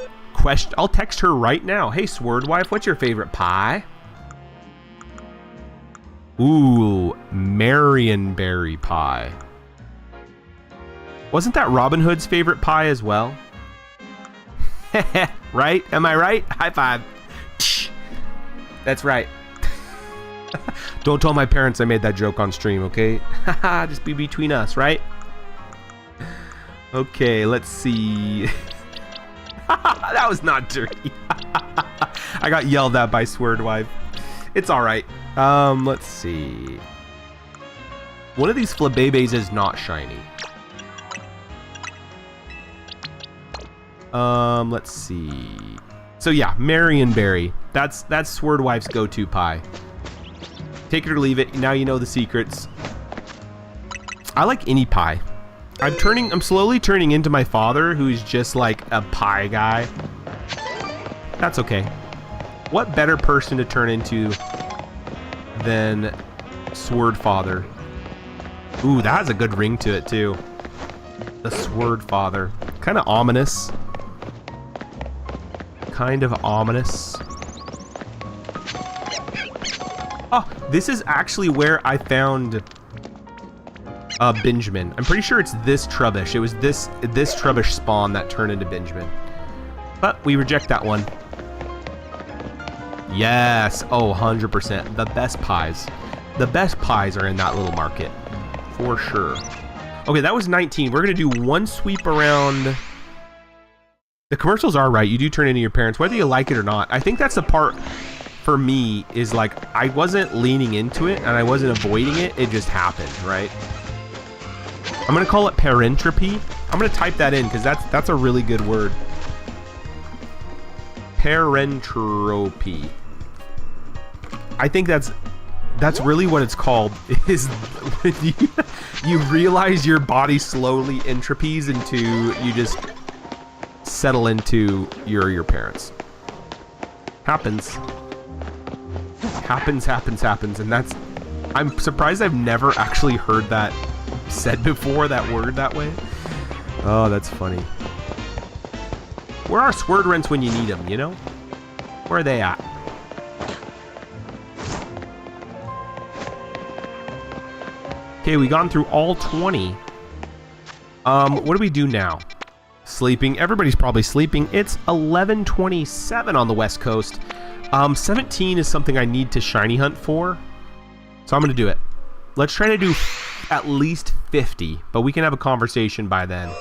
text her right now. Hey, Swordwife, what's your favorite pie? Ooh, Marionberry pie. Wasn't that Robin Hood's favorite pie as well? Right? Am I right? High five. That's right. Don't tell my parents I made that joke on stream, okay? Just be between us, right? Okay, let's see. That was not dirty. I got yelled at by Swordwife. It's alright. Let's see. One of these Flabébés is not shiny. Let's see. So yeah, Marionberry. That's Swordwife's go-to pie. Take it or leave it. Now you know the secrets. I like any pie. I'm slowly turning into my father, who's just like a pie guy. That's okay. What better person to turn into than Sword Father? Ooh, that has a good ring to it too. The Sword Father. Kind of ominous. Kind of ominous. Oh, this is actually where I found Benjamin. I'm pretty sure it's this Trubbish. It was this Trubbish spawn that turned into Benjamin. But we reject that one. Yes. Oh, 100%. The best pies. The best pies are in that little market. For sure. Okay, that was 19. We're going to do one sweep around. The commercials are right. You do turn into your parents, whether you like it or not. I think that's the part for me is like, I wasn't leaning into it and I wasn't avoiding it. It just happened, right? I'm going to call it parentropy. I'm going to type that in because that's a really good word. Parentropy. I think that's really what it's called, is when you realize your body slowly entropies into, you just settle into your parents. Happens. And that's, I'm surprised I've never actually heard that said before, that word that way. Oh, that's funny. Where are Sword Rents when you need them, you know? Where are they at? Okay, we gone through all 20. What do we do now? Sleeping. Everybody's probably sleeping. It's 11:27 on the West Coast. 17 is something I need to shiny hunt for. So I'm going to do it. Let's try to do at least 50, but we can have a conversation by then.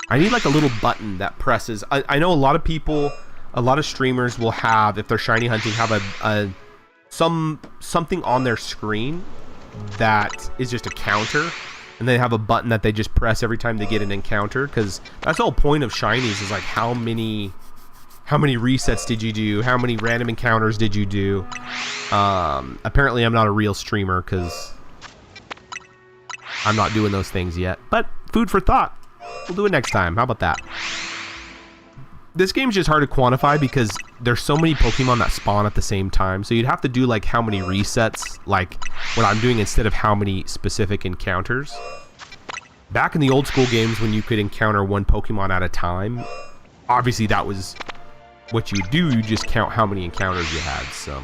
I need like a little button that presses. I know a lot of people, a lot of streamers will have, if they're shiny hunting, have something on their screen that is just a counter, and they have a button that they just press every time they get an encounter, because that's the whole point of shinies, is like how many resets did you do, how many random encounters did you do. Apparently I'm not a real streamer because I'm not doing those things yet, but food for thought. We'll do it next time. How about that? This game's just hard to quantify because there's so many Pokemon that spawn at the same time. So you'd have to do like how many resets, like what I'm doing, instead of how many specific encounters. Back in the old school games when you could encounter one Pokemon at a time, obviously that was what you do. You just count how many encounters you had. So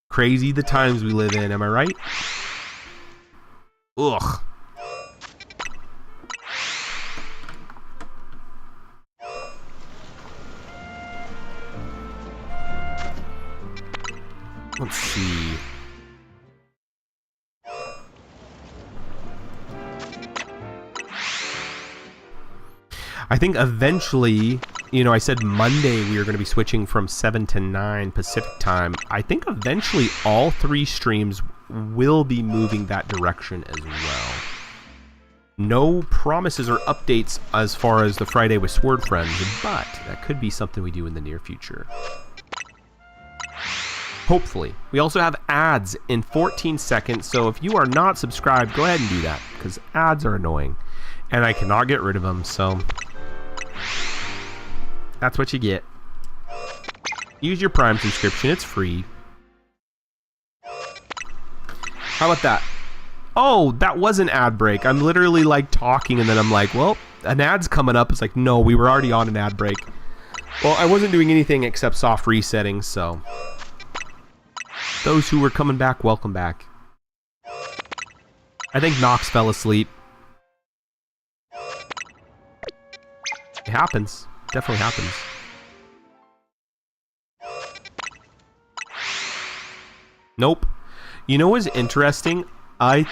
crazy the times we live in, am I right? Ugh. Let's see. I think eventually, you know, I said Monday we were going to be switching from 7 to 9 Pacific time. I think eventually all 3 streams will be moving that direction as well. No promises or updates as far as the Friday with Sword Friends, but that could be something we do in the near future. Hopefully. We also have ads in 14 seconds, so if you are not subscribed, go ahead and do that, because ads are annoying. And I cannot get rid of them, so that's what you get. Use your Prime subscription, it's free. How about that? Oh, that was an ad break. I'm literally like talking and then I'm like, well, an ad's coming up. It's like, no, we were already on an ad break. Well, I wasn't doing anything except soft resetting, so those who were coming back, welcome back. I think Nox fell asleep. It happens. Definitely happens. Nope. You know what's interesting? I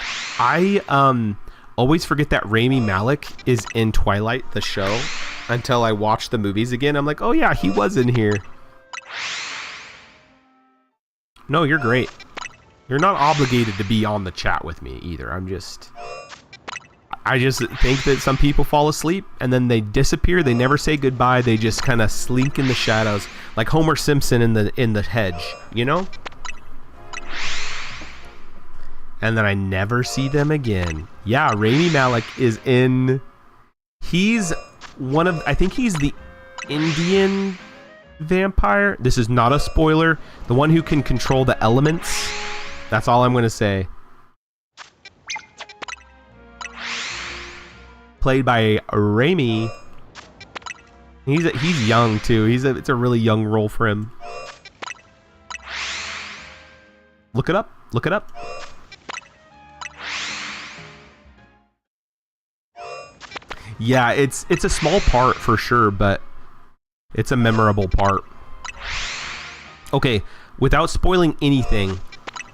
always forget that Rami Malek is in Twilight, the show, until I watch the movies again. I'm like, oh yeah, he was in here. No, you're great. You're not obligated to be on the chat with me either. I just think that some people fall asleep and then they disappear. They never say goodbye. They just kind of slink in the shadows, like Homer Simpson in the hedge, you know? And then I never see them again. Yeah, Rami Malek is in... He's one of... I think he's the Indian vampire. This is not a spoiler. The one who can control the elements. That's all I'm going to say. Played by Rami. He's young too. It's a really young role for him. Look it up. Look it up. Yeah, it's a small part for sure, but it's a memorable part. Okay, without spoiling anything,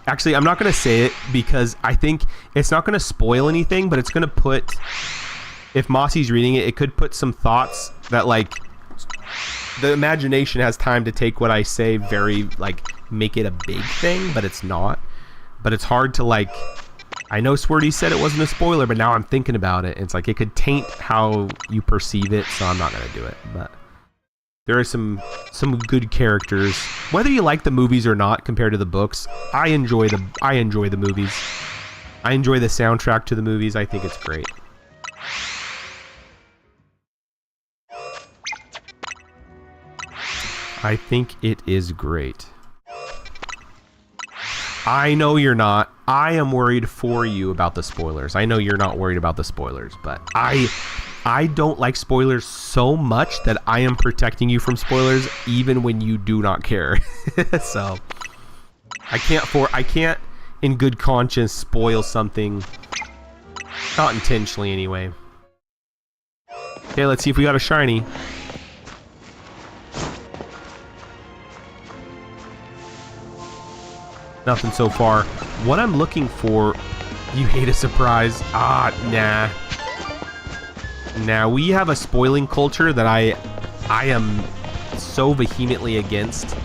actually, I'm not going to say it because I think it's not going to spoil anything, but it's going to put, if Mossy's reading it, it could put some thoughts that, like, the imagination has time to take what I say very, like, make it a big thing, but it's not. But it's hard to, like... I know Swerdy said it wasn't a spoiler, but now I'm thinking about it. It's like it could taint how you perceive it, so I'm not going to do it. But there are some good characters. Whether you like the movies or not compared to the books, I enjoy the movies. I enjoy the soundtrack to the movies. I think it's great. I think it is great. I know you're not. I am worried for you about the spoilers. I know you're not worried about the spoilers, but I don't like spoilers so much that I am protecting you from spoilers even when you do not care. So I can't in good conscience spoil something. Not intentionally anyway. Okay, let's see if we got a shiny. Nothing so far. What I'm looking for... You hate a surprise. Ah, nah. Nah, we have a spoiling culture that I am so vehemently against.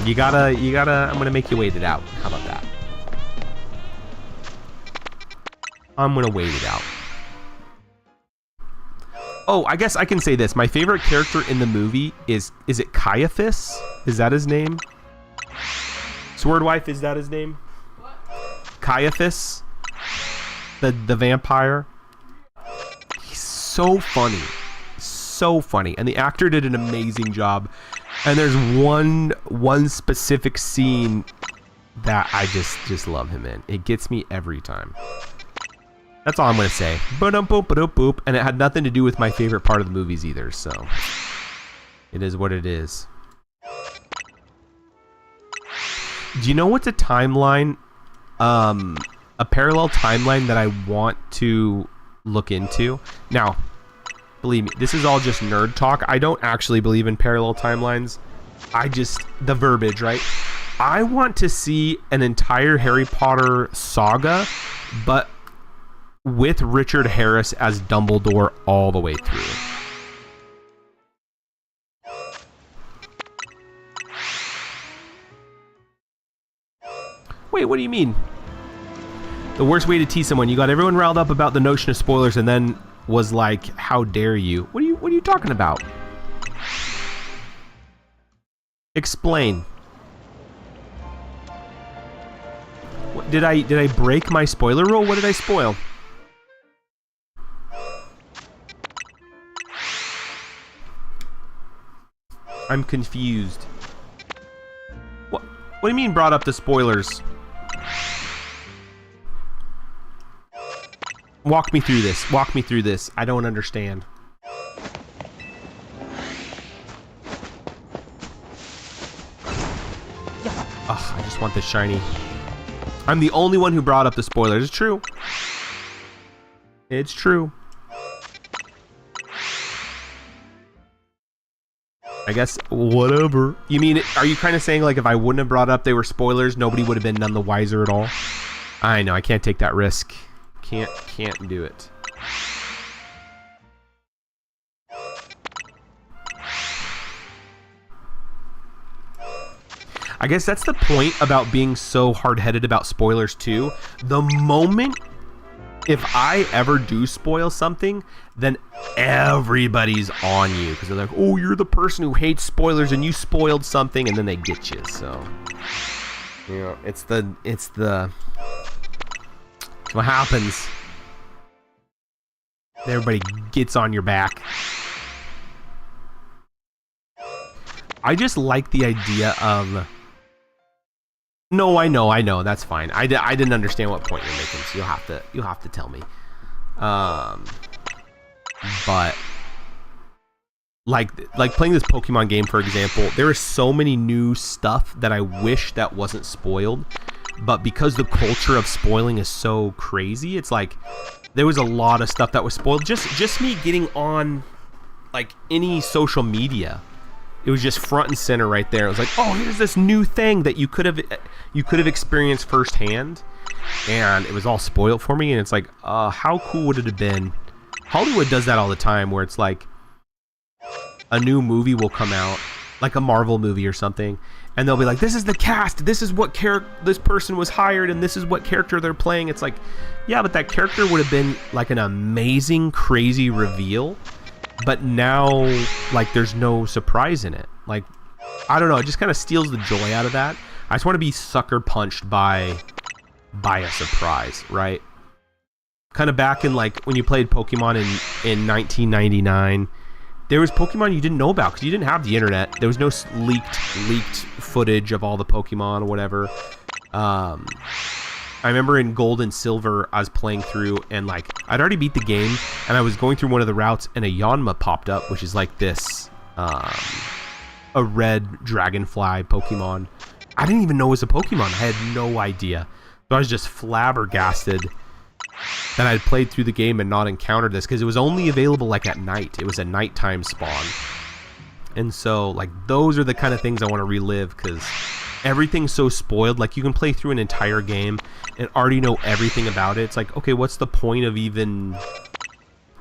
You gotta... I'm gonna make you wait it out. How about that? I'm gonna wait it out. Oh, I guess I can say this. My favorite character in the movie is it Caiaphas? Is that his name? Swordwife, is that his name? What? Caiaphas, the vampire. He's so funny, and the actor did an amazing job. And there's one specific scene that I just love him in. It gets me every time. That's all I'm gonna say. Ba-dum-boop, ba-doop, boop. And it had nothing to do with my favorite part of the movies either. So it is what it is. Do you know what's a timeline, a parallel timeline that I want to look into? Now, believe me, this is all just nerd talk. I don't actually believe in parallel timelines. The verbiage, right? I want to see an entire Harry Potter saga, but with Richard Harris as Dumbledore all the way through. Wait, what do you mean? The worst way to tease someone. You got everyone riled up about the notion of spoilers and then was like, how dare you? What are you talking about? Explain. What, did I break my spoiler rule? What did I spoil? I'm confused. What do you mean brought up the spoilers? Walk me through this. Walk me through this. I don't understand. Ugh, I just want this shiny. I'm the only one who brought up the spoilers. It's true. It's true. I guess, whatever. You mean, are you kind of saying, like, if I wouldn't have brought up they were spoilers, nobody would have been none the wiser at all? I know, I can't take that risk. Can't do it. I guess that's the point about being so hard-headed about spoilers too. The moment, if I ever do spoil something, then everybody's on you because they're like, oh, you're the person who hates spoilers and you spoiled something, and then they get you. So, you know, it's what happens. Everybody gets on your back. I just like the idea of... No, I know, that's fine. I didn't understand what point you're making, so you'll have to tell me. But like playing this Pokemon game, for example, there is so many new stuff that I wish that wasn't spoiled, but because the culture of spoiling is so crazy, it's like there was a lot of stuff that was spoiled. Just me getting on like any social media, it was just front and center right there. It was like, oh, here's this new thing that you could have experienced firsthand, and it was all spoiled for me. And it's like, how cool would it have been? Hollywood does that all the time, where it's like a new movie will come out, like a Marvel movie or something, and they'll be like, this is the cast, this is what this person was hired, and this is what character they're playing. It's like, yeah, but that character would have been like an amazing, crazy reveal. But now, like, there's no surprise in it. Like, I don't know, it just kind of steals the joy out of that. I just want to be sucker punched by a surprise, right? Kind of back in, like, when you played Pokemon in 1999, there was Pokemon you didn't know about because you didn't have the internet. There was no leaked footage of all the Pokemon or whatever. I remember in Gold and Silver, I was playing through, and like I'd already beat the game, and I was going through one of the routes, and a Yanma popped up, which is like this, a red dragonfly Pokemon. I didn't even know it was a Pokemon. I had no idea. So I was just flabbergasted that I'd played through the game and not encountered this, because it was only available like at night. It was a nighttime spawn. And so like those are the kind of things I want to relive, because everything's so spoiled. Like, you can play through an entire game and already know everything about it. It's like, okay, what's the point of even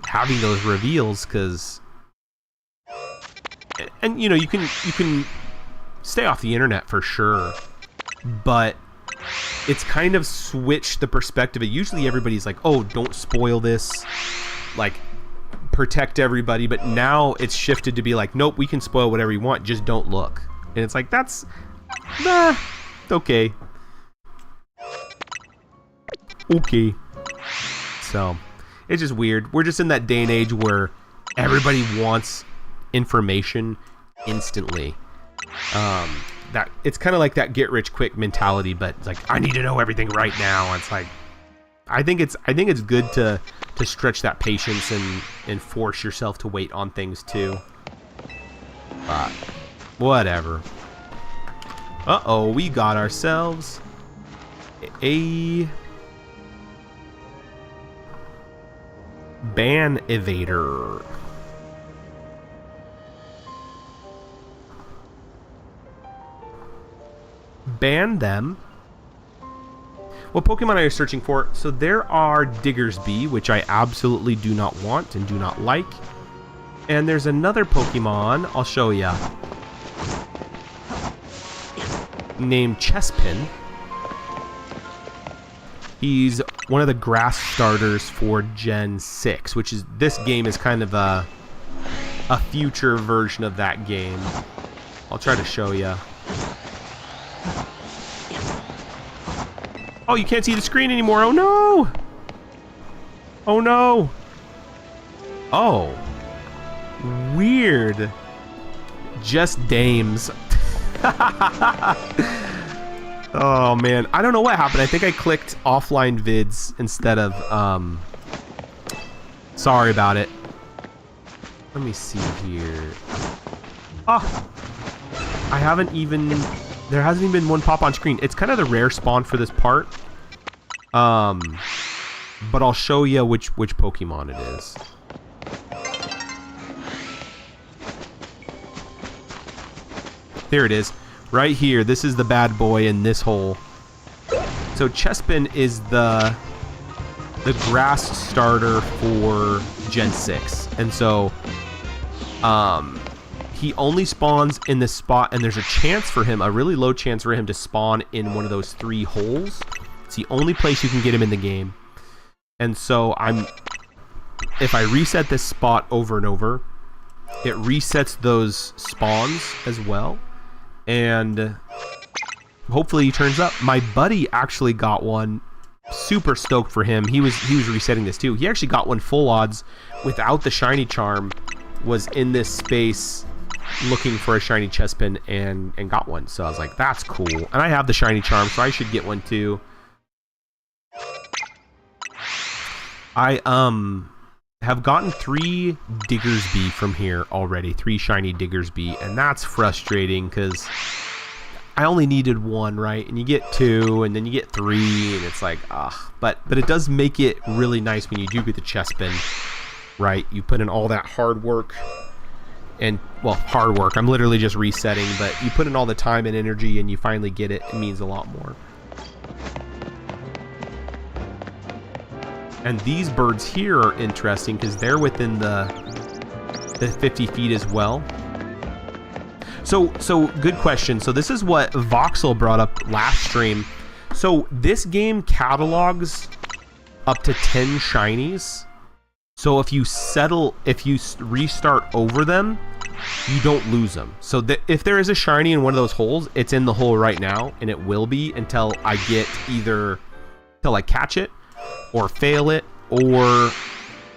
having those reveals? Because, and you know, you can stay off the internet for sure, but it's kind of switched the perspective. Usually everybody's like, oh, don't spoil this, like, protect everybody. But now it's shifted to be like, nope, we can spoil whatever you want, just don't look. And it's like, that's okay. Okay. So, it's just weird. We're just in that day and age where everybody wants information instantly. That it's kind of like that get rich quick mentality, but it's like, I need to know everything right now. And it's like, I think it's good to stretch that patience and force yourself to wait on things too. But whatever. Uh-oh, we got ourselves a ban evader. Ban them. What Pokemon are you searching for? So there are Diggersby, which I absolutely do not want and do not like. And there's another Pokemon, I'll show ya, named Chespin. He's one of the grass starters for Gen 6, which is, this game is kind of a future version of that game. I'll try to show you. Oh, you can't see the screen anymore. Oh no! Oh no! Oh. Weird. Just dames. Oh man, I don't know what happened. I think I clicked offline vids instead of sorry about it. Let me see here. Oh, I haven't even, there hasn't even been one pop on screen. It's kind of the rare spawn for this part, but I'll show you which Pokemon it is. There it is. Right here, this is the bad boy in this hole. So Chespin is the grass starter for Gen 6. And so he only spawns in this spot, and there's a chance for him, a really low chance for him to spawn in one of those 3 holes. It's the only place you can get him in the game. And so if I reset this spot over and over, it resets those spawns as well. And hopefully he turns up. My buddy actually got one. Super stoked for him. He was resetting this too. He actually got one full odds without the shiny charm, was in this space looking for a shiny chestpin and got one. So I was like, that's cool. And I have the shiny charm, so I should get one too. I have gotten 3 Diggersby from here already. 3 shiny Diggersby, and that's frustrating because I only needed 1, right? And you get 2, and then you get 3, and it's like, ugh. But it does make it really nice when you do get the chestpin, right? You put in all that hard work, and, well, hard work. I'm literally just resetting, but you put in all the time and energy, and you finally get it. It means a lot more. And these birds here are interesting because they're within the 50 feet as well. So good question. So this is what Voxel brought up last stream. So this game catalogs up to 10 shinies. So if you restart over them, you don't lose them. So if there is a shiny in one of those holes, it's in the hole right now, and it will be until I catch it, or fail it, or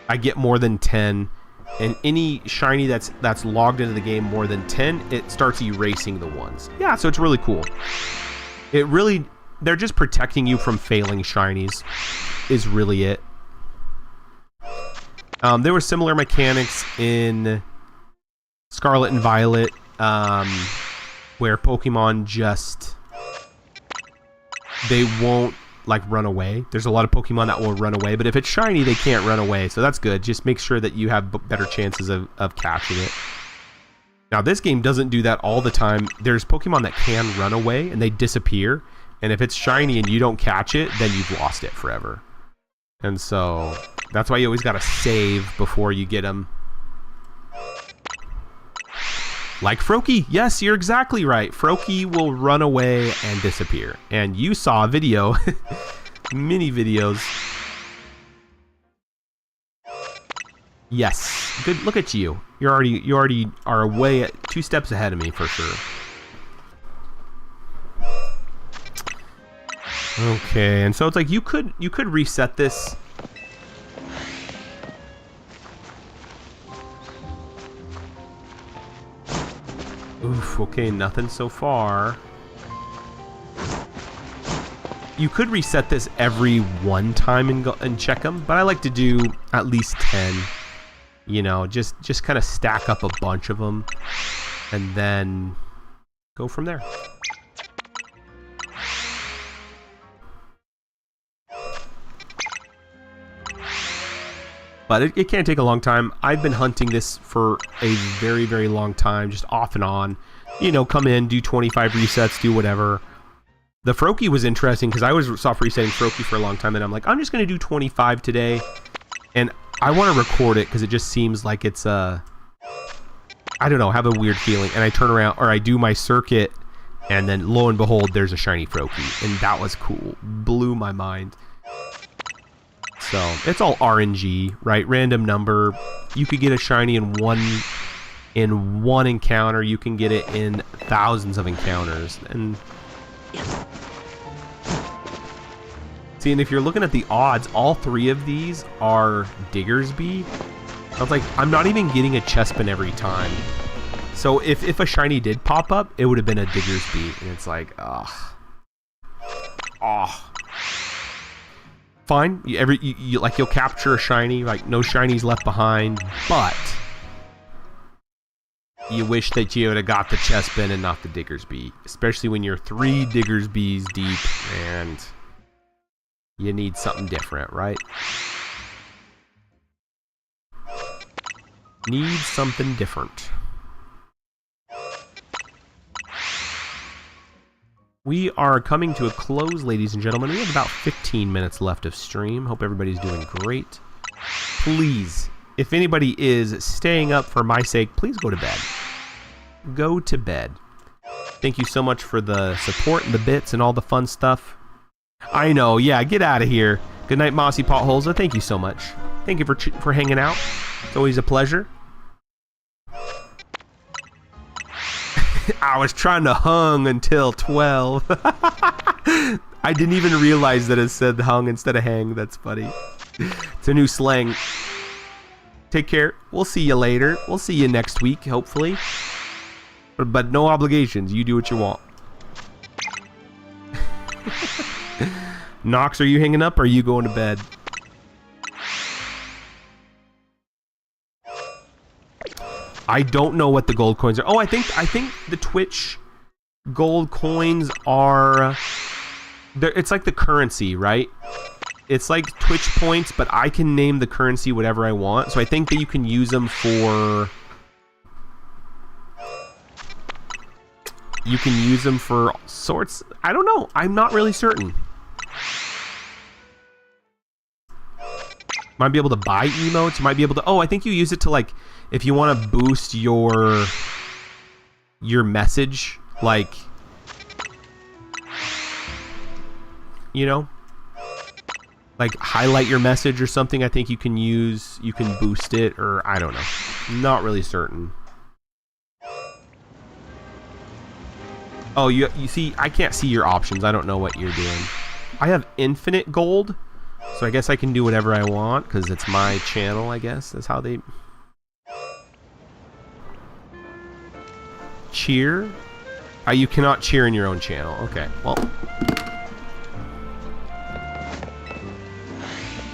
I get more than 10. And any shiny that's logged into the game more than 10, it starts erasing the ones. Yeah, so it's really cool. They're just protecting you from failing shinies is really it. There were similar mechanics in Scarlet and Violet, where Pokemon they won't like run away. There's a lot of Pokemon that will run away, but if it's shiny, they can't run away, so that's good. Just make sure that you have better chances of catching it. Now, this game doesn't do that all the time. There's Pokemon that can run away, and they disappear, and if it's shiny and you don't catch it, then you've lost it forever. And so, that's why you always gotta save before you get them. Like Froakie. Yes, you're exactly right. Froakie will run away and disappear. And you saw a video, mini videos. Yes, good. Look at you. You already are away at 2 steps ahead of me for sure. Okay, and so it's like you could reset this. Oof, okay, nothing so far. You could reset this every 1 time and check them, but I like to do at least 10. You know, just kind of stack up a bunch of them and then go from there. But it can take a long time. I've been hunting this for a very, very long time, just off and on. You know, come in, do 25 resets, do whatever. The Froakie was interesting because I was soft resetting Froakie for a long time, and I'm like, I'm just going to do 25 today. And I want to record it because it just seems like it's I don't know, have a weird feeling. And I turn around, or I do my circuit, and then lo and behold, there's a shiny Froakie. And that was cool. Blew my mind. So, it's all RNG, right? Random number. You could get a shiny in one encounter. You can get it in thousands of encounters. And see, and if you're looking at the odds, all 3 of these are Diggersby. I was like, I'm not even getting a chestpin every time. So if a shiny did pop up, it would have been a Diggersby. And it's like, ugh. Oh. Fine, you'll capture a shiny, like no shinies left behind, but you wish that you would have got the chestpin and not the Diggersby, especially when you're 3 Diggersbys deep and you need something different, right? Need something different. We are coming to a close, ladies and gentlemen. We have about 15 minutes left of stream. Hope everybody's doing great. Please, if anybody is staying up for my sake, please go to bed. go to bed. Thank you so much for the support and the bits and all the fun stuff. I know, yeah, get out of here. Good night, Mossy Potholes. Thank you so much. Thank you for hanging out. It's always a pleasure. I was trying to hung until 12. I didn't even realize that it said hung instead of hang. That's funny. It's a new slang. Take care. We'll see you later. We'll see you next week, hopefully. But no obligations. You do what you want. Nox, are you hanging up or are you going to bed? I don't know what the gold coins are. Oh, I think the Twitch gold coins are... It's like the currency, right? It's like Twitch points, but I can name the currency whatever I want. So I think that you can use them for... You can use them for all sorts... I don't know. I'm not really certain. Might be able to buy emotes. You might be able to... Oh, I think you use it to, like... If you want to boost your message, like... You know? Like, highlight your message or something, I think you can use... You can boost it, or... I don't know. Not really certain. Oh, you see... I can't see your options. I don't know what you're doing. I have infinite gold... So I guess I can do whatever I want, because it's my channel, I guess. That's how they... Cheer? You cannot cheer in your own channel. Okay, well...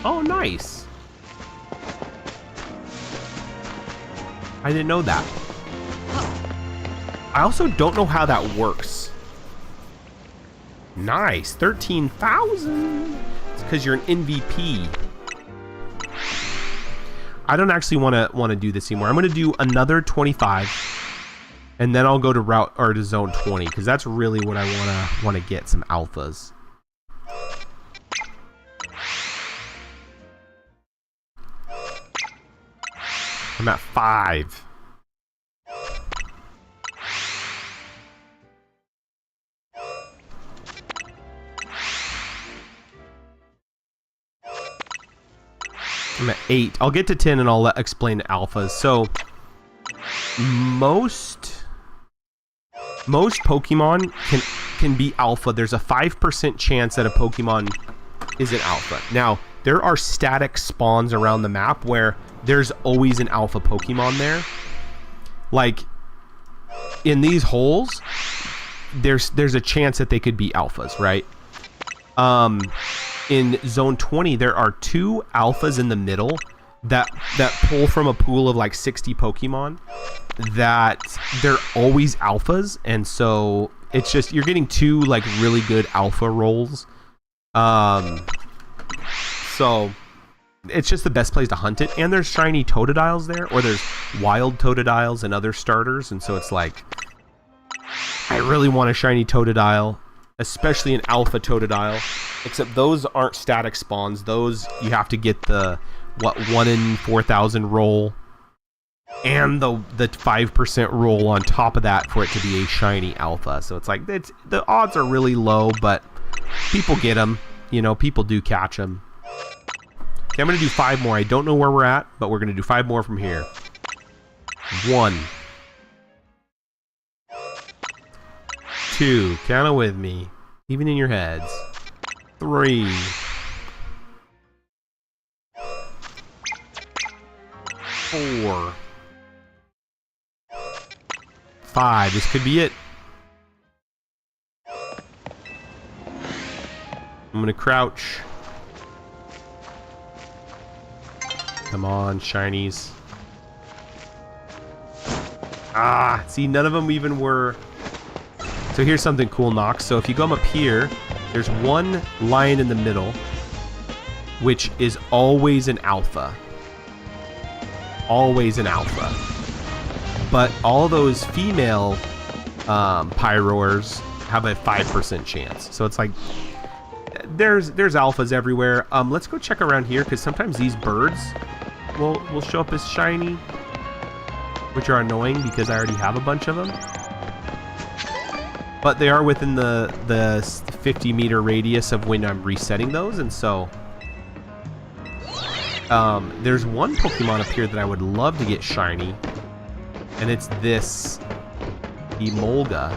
Oh, nice! I didn't know that. I also don't know how that works. Nice! 13,000! Because you're an MVP. I don't actually want to do this anymore. I'm going to do another 25, and then I'll go to route or to zone 20 because that's really what I want to get some alphas. I'm at 5. I'm at 8. I'll get to 10 and I'll explain alphas. So, most Pokemon can be alpha. There's a 5% chance that a Pokemon is an alpha. Now, there are static spawns around the map where there's always an alpha Pokemon there. Like, in these holes, there's a chance that they could be alphas, right? In Zone 20, there are 2 alphas in the middle that pull from a pool of like 60 Pokemon that they're always alphas, and so it's just you're getting 2 like really good alpha rolls. So it's just the best place to hunt it, and there's shiny Totodiles there, or there's wild Totodiles and other starters, and so it's like I really want a shiny Totodile, especially an alpha Totodile, except those aren't static spawns. Those you have to get the 1 in 4,000 roll and the 5% roll on top of that for it to be a shiny alpha. So it's like the odds are really low, but people get them. You know, people do catch them. Okay, I'm gonna do 5 more. I don't know where we're at, but we're gonna do 5 more from here. 1, 2, count it with me, even in your heads. 3, 4, 5. This could be it. I'm gonna crouch. Come on, shinies. Ah, see, none of them even were. So here's something cool, Nox. So if you come up here, there's 1 lion in the middle, which is always an alpha. Always an alpha. But all those female Pyroars have a 5% chance. So it's like there's alphas everywhere. Let's go check around here because sometimes these birds will show up as shiny. which are annoying because I already have a bunch of them. But they are within the 50-meter radius of when I'm resetting those, and so there's one Pokemon up here that I would love to get shiny, and it's this Emolga.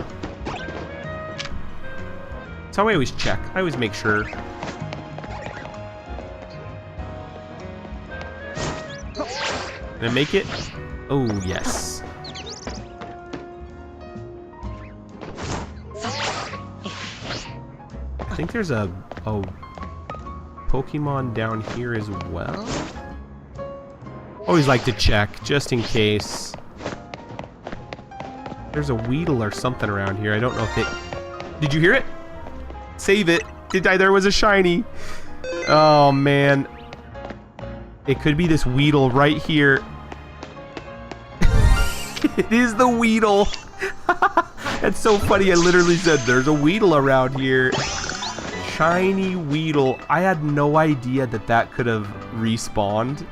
So I always check. I always make sure. Can I make it? Oh, yes. I think there's a Pokemon down here as well. Always like to check, just in case. There's a Weedle or something around here. I don't know if it... Did you hear it? Save it. There was a shiny. Oh, man. It could be this Weedle right here. It is the Weedle. That's so funny. I literally said there's a Weedle around here. Shiny Weedle. I had no idea that that could have respawned.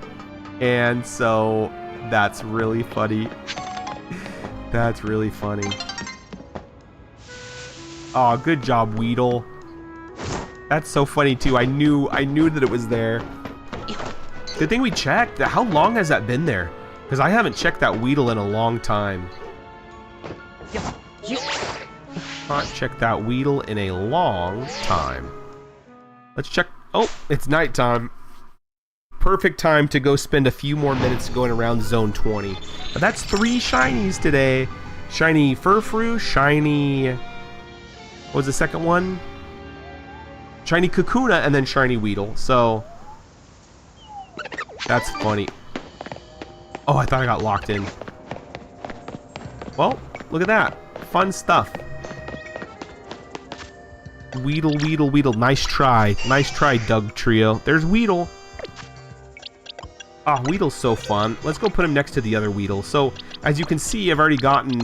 And so that's really funny. That's really funny. Oh, good job, Weedle. That's so funny too. I knew that it was there. Good thing we checked. How long has that been there? Because I haven't checked that Weedle in a long time. Not checked that Weedle in a long time. Let's check. Oh, it's nighttime. Perfect time to go spend a few more minutes going around Zone 20. But that's 3 shinies today. Shiny Furfrou, shiny... What was the second one? Shiny Kakuna, and then shiny Weedle. So... That's funny. Oh, I thought I got locked in. Well, look at that. Fun stuff. Weedle, Weedle, Weedle. Nice try. Nice try, Doug Trio. There's Weedle. Ah, Weedle's so fun. Let's go put him next to the other Weedle. So, as you can see, I've already gotten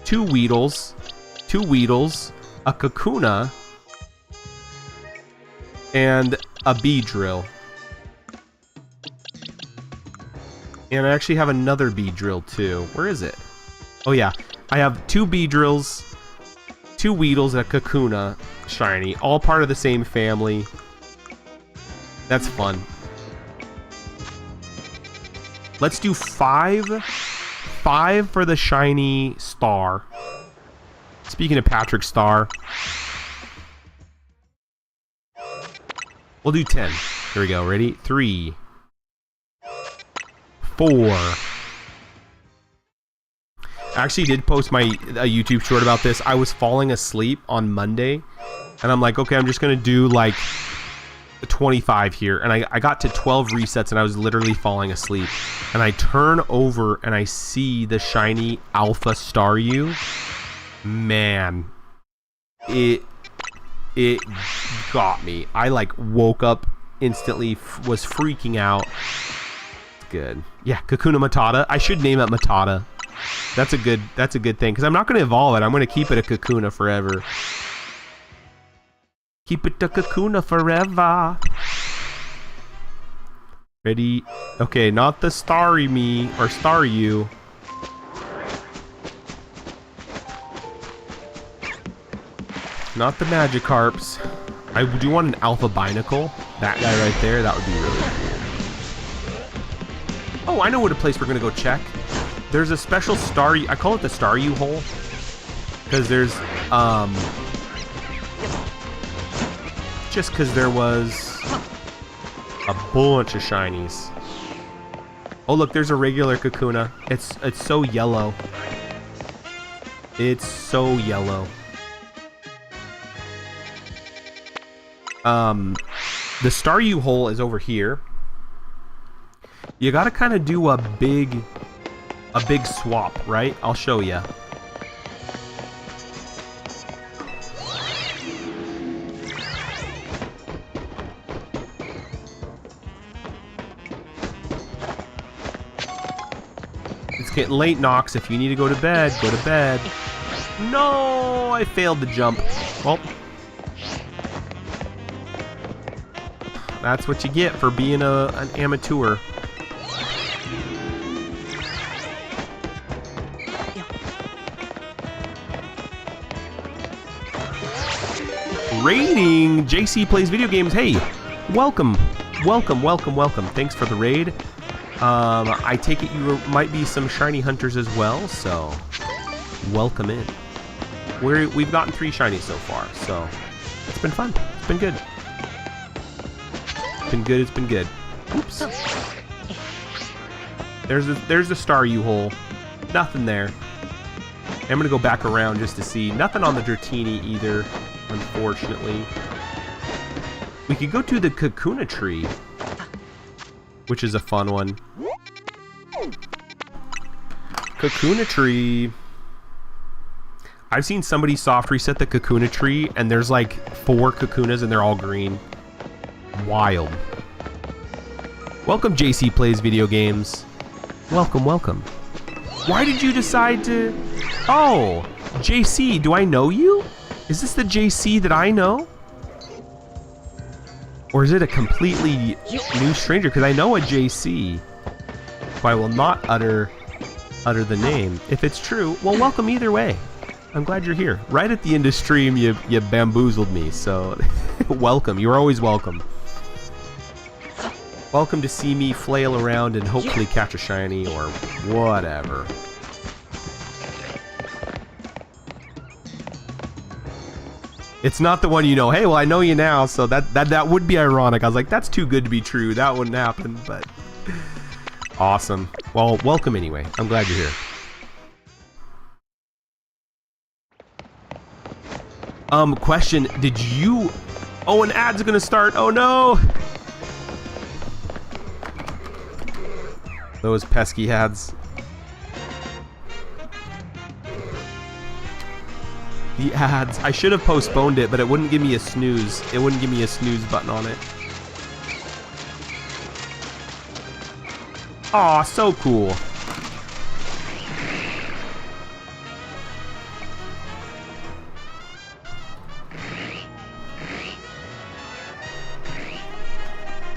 2 Weedles, a Kakuna, and a Beedrill. And I actually have another Beedrill too. Where is it? Oh yeah, I have 2 Beedrills, 2 Weedles, and a Kakuna shiny, all part of the same family. That's fun. Let's do 5 for the shiny Star. Speaking of Patrick Star, we'll do 10. Here we go. Ready? 3, 4. I actually did post a YouTube short about this. I was falling asleep on Monday, and I'm like, okay, I'm just gonna do like 25 here, and I got to 12 resets, and I was literally falling asleep, and I turn over and I see the shiny Alpha Staryu. Man, it got me. I like woke up instantly, was freaking out. Good. Yeah, Kakuna Matata. I should name it Matata. That's a good thing, because I'm not going to evolve it. I'm going to keep it a Kakuna forever. Keep it a Kakuna forever. Ready? Okay, not the Starry Me or Staryu. Not the Magikarps. I do want an Alpha Binacle. That guy right there. That would be really cool. Oh, I know what a place we're gonna go check. There's a special Staryu. I call it the Staryu hole because there's just because there was a bunch of shinies. Oh look, there's a regular Kakuna. It's so yellow. It's so yellow. The Staryu hole is over here. You gotta kind of do a big swap, right? I'll show you. It's getting late, Nox. If you need to go to bed, go to bed. No, I failed the jump. Well, that's what you get for being an amateur. raiding. JC Plays Video Games. Hey, welcome. Thanks for the raid. I take it you might be some shiny hunters as well, so welcome in. We've gotten 3 shinies so far, so it's been fun. It's been good. It's been good. Oops. There's the star U-hole. Nothing there. I'm gonna go back around just to see. Nothing on the Dratini either, unfortunately. We could go to the Kakuna tree, which is a fun one. Kakuna tree. I've seen somebody soft reset the Kakuna tree, and there's like 4 Kakunas, and they're all green. Wild. Welcome, JC Plays Video Games. Welcome. Why did you decide to... Oh, JC, do I know you? Is this the JC that I know? Or is it a completely new stranger? Because I know a JC. So I will not utter the name. If it's true, well, welcome either way. I'm glad you're here. Right at the end of stream, you bamboozled me, so welcome. You're always welcome. Welcome to see me flail around and hopefully catch a shiny or whatever. It's not the one you know. Hey, well, I know you now, so that would be ironic. I was like, that's too good to be true. That wouldn't happen, but awesome. Well, welcome anyway. I'm glad you're here. Question, did you... Oh, an ad's gonna start. Oh, no! Those pesky ads. The ads. I should have postponed it, but it wouldn't give me a snooze. It wouldn't give me a snooze button on it. Aw, so cool.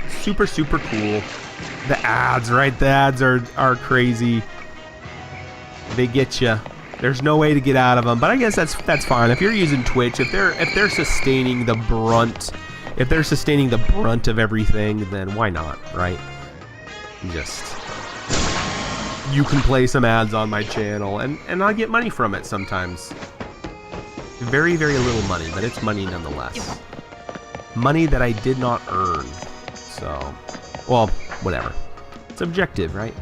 Super, super cool. The ads, right? The ads are crazy. They get you. There's no way to get out of them, but I guess that's fine. If you're using Twitch, if they're sustaining the brunt, of everything, then why not, right? You can play some ads on my channel, and I get money from it sometimes. Very, very little money, but it's money nonetheless. Money that I did not earn. So, well, whatever. It's objective, right?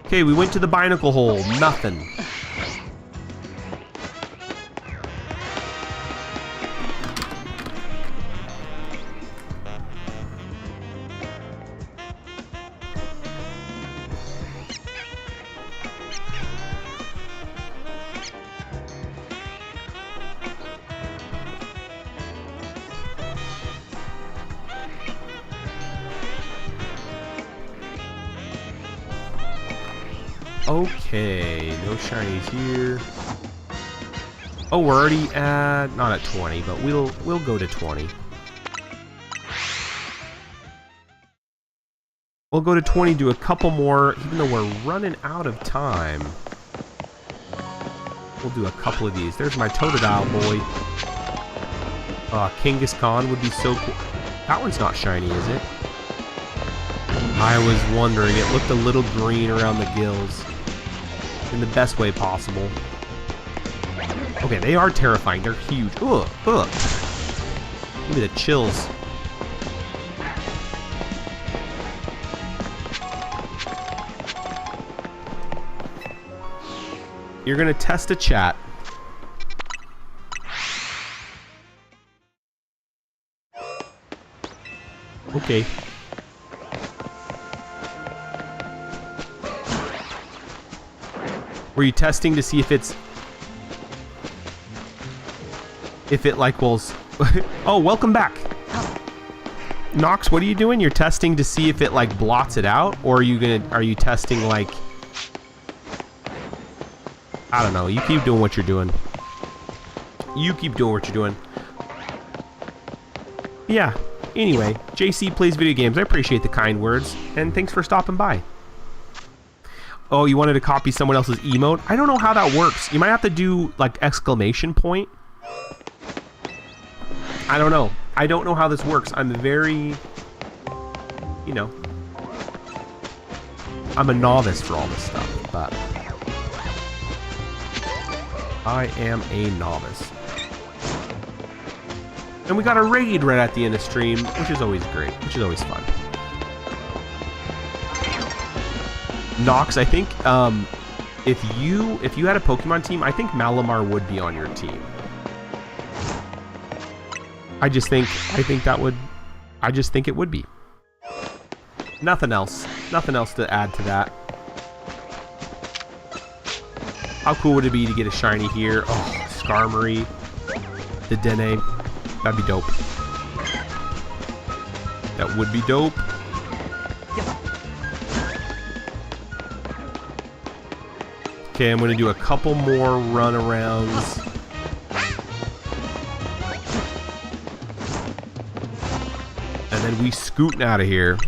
Okay, we went to the binacle hole. Nothing. Okay, no shinies here. Oh, we're already at not at 20, but we'll go to 20. We'll go to 20, do a couple more, even though we're running out of time. We'll do a couple of these. There's my Totodile boy. Kangaskhan would be so cool. That one's not shiny, is it? I was wondering. It looked a little green around the gills. In the best way possible. Okay, they are terrifying. They're huge. Ugh, ugh. Give me the chills. You're gonna test a chat. Okay. Were you testing to see if it's... If it, like, will... Oh, welcome back. Nox, what are you doing? You're testing to see if it, like, blots it out? Or are you testing, like... I don't know. You keep doing what you're doing. Yeah. Anyway, JC Plays Video Games. I appreciate the kind words. And thanks for stopping by. Oh, you wanted to copy someone else's emote? I don't know how that works. You might have to do, like, exclamation point. I don't know. I don't know how this works. I'm very... You know... I'm a novice for all this stuff, but... I am a novice. And we got a raid right at the end of stream, which is always great, which is always fun. Nox, I think if you had a Pokemon team, I think Malamar would be on your team. I just think it would be. Nothing else to add to that. How cool would it be to get a shiny here? Oh, Skarmory, the Dene. That'd be dope. That would be dope. Okay, I'm gonna do a couple more run-arounds. And then we scooting out of here.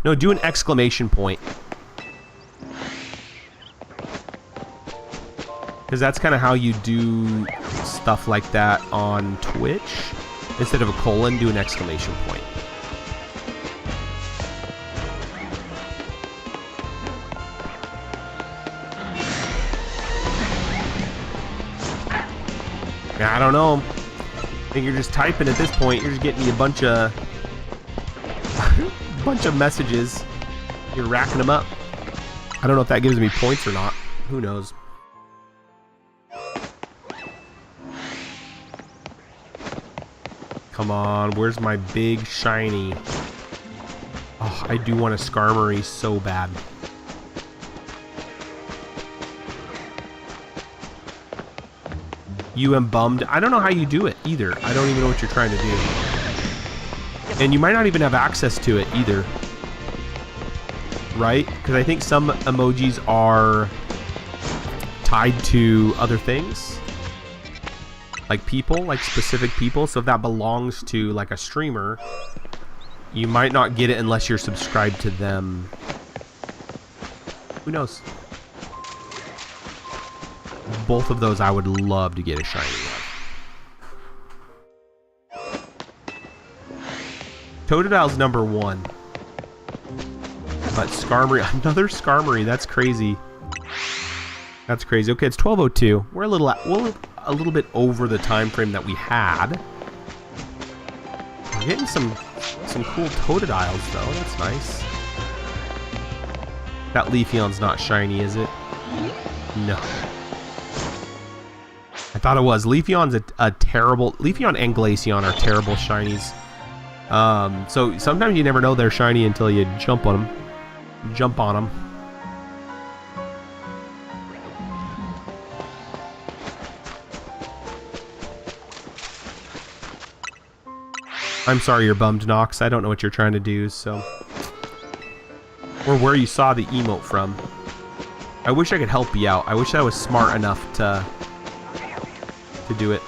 No, do an exclamation point. Because that's kind of how you do stuff like that on Twitch. Instead of a colon, do an exclamation point. I don't know. I think you're just typing at this point. You're just getting me a bunch of messages. You're racking them up. I don't know if that gives me points or not. Who knows? Come on, where's my big shiny? Oh, I do want a Skarmory so bad. You am bummed. I don't know how you do it either. I don't even know what you're trying to do. And you might not even have access to it either. Right? Because I think some emojis are tied to other things. Like people, like specific people. So if that belongs to like a streamer, you might not get it unless you're subscribed to them. Who knows? Both of those I would love to get a shiny of. Totodile's #1. But Skarmory, another Skarmory, that's crazy. That's crazy. Okay, it's 12:02. We're a little bit over the time frame that we had. We're getting some cool Totodiles though. That's nice. That Leafeon's not shiny, is it? No. I thought it was. Leafeon's a terrible... Leafeon and Glaceon are terrible shinies. So sometimes you never know they're shiny until you jump on them. Jump on them. I'm sorry you're bummed, Nox. I don't know what you're trying to do, so... Or where you saw the emote from. I wish I could help you out. I wish I was smart enough to do it.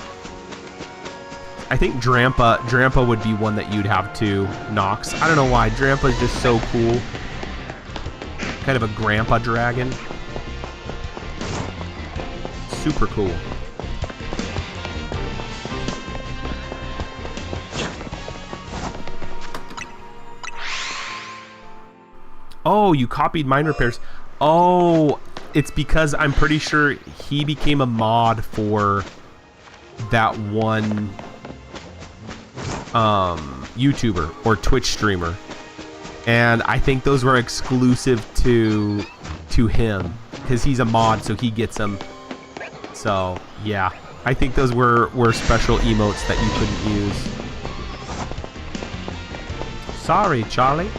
I think Drampa would be one that you'd have to, Nox. I don't know why. Drampa's just so cool. Kind of a grandpa dragon. Super cool. Oh, you copied mine repairs. Oh, it's because I'm pretty sure he became a mod for that one YouTuber or Twitch streamer, and I think those were exclusive to him because he's a mod, so he gets them. So yeah, I think those were special emotes that you couldn't use. Sorry, Charlie.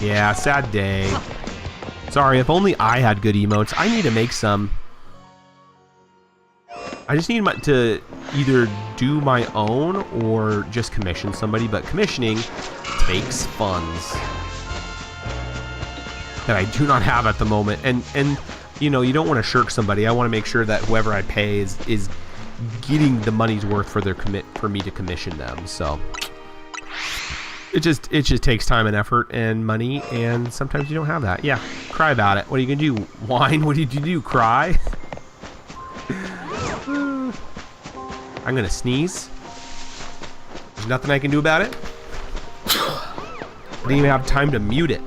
Yeah, sad day. Sorry, if only I had good emotes. I need to make some. I just need to either do my own or just commission somebody, but commissioning takes funds that I do not have at the moment. And you know, you don't want to shirk somebody. I want to make sure that whoever I pay is getting the money's worth for me to commission them. So It just takes time and effort and money, and sometimes you don't have that. Yeah, cry about it. What are you gonna do? Whine? What did you do? Cry? I'm gonna sneeze. There's nothing I can do about it. I didn't even have time to mute it.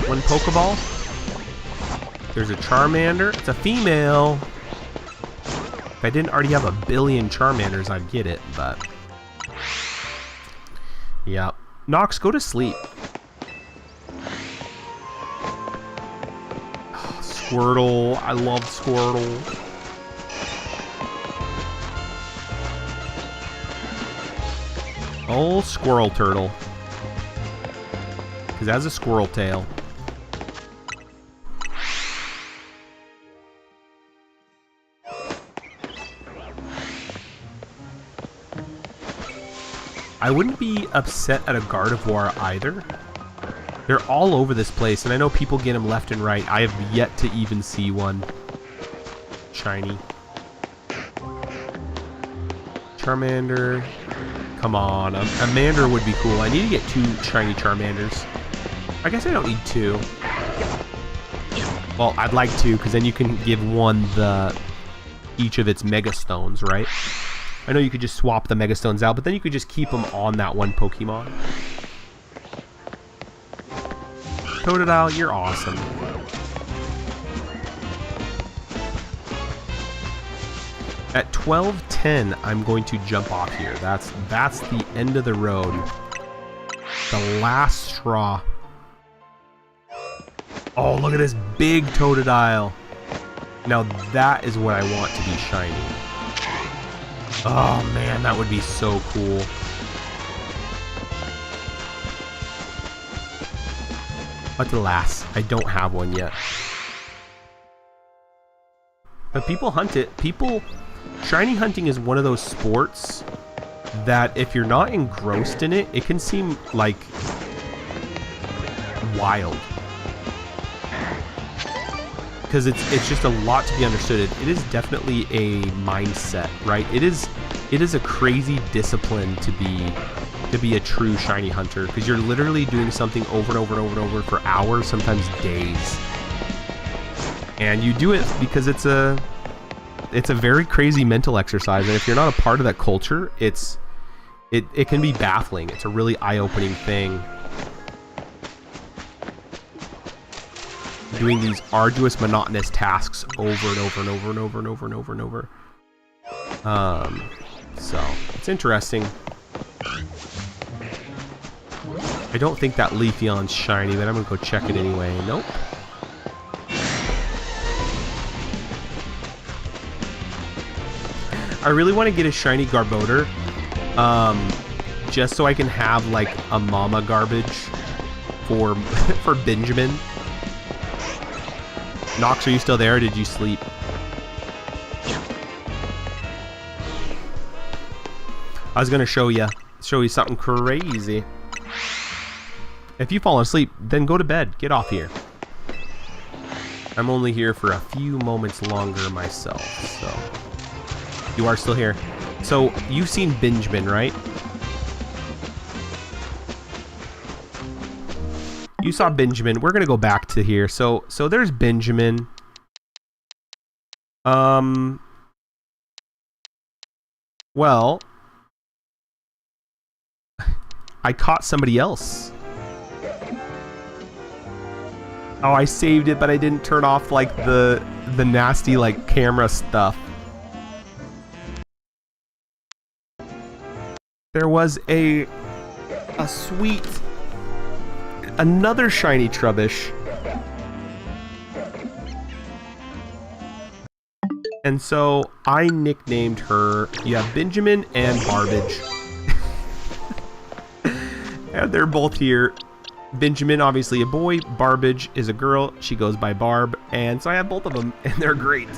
One Pokeball. There's a Charmander. It's a female. If I didn't already have a billion Charmanders, I'd get it, but... yeah. Nox, go to sleep. Oh, Squirtle. I love Squirtle. Oh, Squirrel Turtle. Because it has a squirrel tail. I wouldn't be upset at a Gardevoir either. They're all over this place, and I know people get them left and right. I have yet to even see one shiny. Charmander. Come on, a Mander would be cool. I need to get 2 shiny Charmanders. I guess I don't need 2. Well, I'd like 2, because then you can give one each of its Mega Stones, right? I know you could just swap the Mega Stones out, but then you could just keep them on that one Pokemon. Totodile, you're awesome. At 12:10, I'm going to jump off here. That's the end of the road. The last straw. Oh, look at this big Totodile. Now that is what I want to be shiny. Oh man, that would be so cool. But alas, I don't have one yet. But people hunt it. Shiny hunting is one of those sports that if you're not engrossed in it, it can seem like wild. Because it's just a lot to be understood. It is definitely a mindset, right? It is a crazy discipline to be a true shiny hunter, because you're literally doing something over and over and over and over for hours, sometimes days. And you do it because it's a very crazy mental exercise, and if you're not a part of that culture, it can be baffling. It's a really eye-opening thing. Doing these arduous, monotonous tasks over and over and over and over and over and over and over. So it's interesting. I don't think that Leafeon's shiny, but I'm gonna go check it anyway. Nope. I really want to get a shiny Garbodor, just so I can have like a mama garbage for Benjamin. Nox, are you still there, or did you sleep? I was gonna show you something crazy. If you've fallen asleep, then go to bed. Get off here. I'm only here for a few moments longer myself, so... You are still here. So, you've seen Benjamin, right? You saw Benjamin. We're gonna go back to here. So there's Benjamin. Well, I caught somebody else. Oh, I saved it, but I didn't turn off like the nasty like camera stuff. There was a sweet another shiny Trubbish. And so I nicknamed her, Benjamin and Barbage. And they're both here. Benjamin, obviously a boy. Barbage is a girl. She goes by Barb. And so I have both of them, and they're great.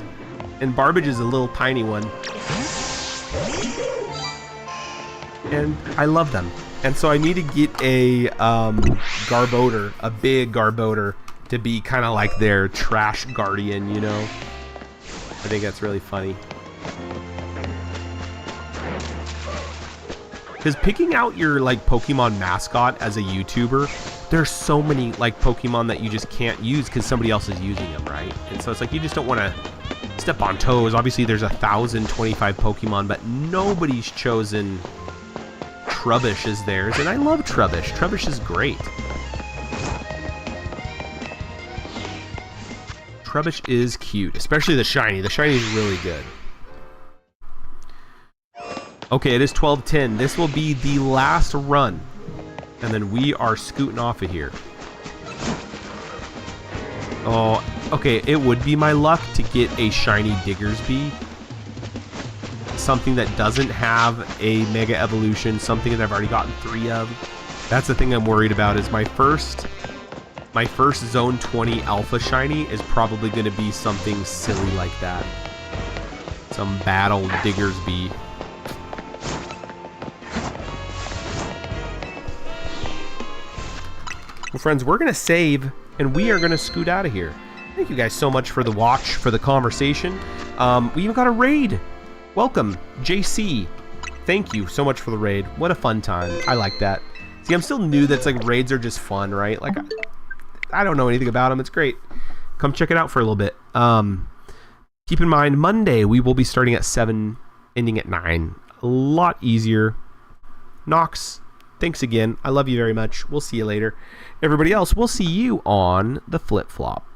And Barbage is a little tiny one. And I love them. And so I need to get a Garbodor, a big Garbodor, to be kind of like their trash guardian, you know? I think that's really funny. Because picking out your like Pokemon mascot as a YouTuber, there's so many like Pokemon that you just can't use because somebody else is using them, right? And so it's like you just don't want to step on toes. Obviously there's 1,025 Pokemon, but nobody's chosen Trubbish as theirs, and I love Trubbish. Trubbish is great. Trubbish is cute, especially the shiny. The shiny is really good. Okay, it is 12:10. This will be the last run, and then we are scooting off of here. Oh, okay, it would be my luck to get a shiny Diggersby. Something that doesn't have a Mega Evolution, something that I've already gotten 3 of. That's the thing I'm worried about, is my first Zone 20 Alpha Shiny is probably going to be something silly like that. Some Battle Diggersby. Well, friends, we're going to save, and we are going to scoot out of here. Thank you guys so much for the watch, for the conversation. We even got a raid. Welcome, JC. Thank you so much for the raid. What a fun time. I like that. See, I'm still new. That's like raids are just fun, right? Like, I don't know anything about them. It's great. Come check it out for a little bit. Keep in mind, Monday we will be starting at 7, ending at 9. A lot easier. Nox, thanks again. I love you very much. We'll see you later. Everybody else, we'll see you on the flip-flop.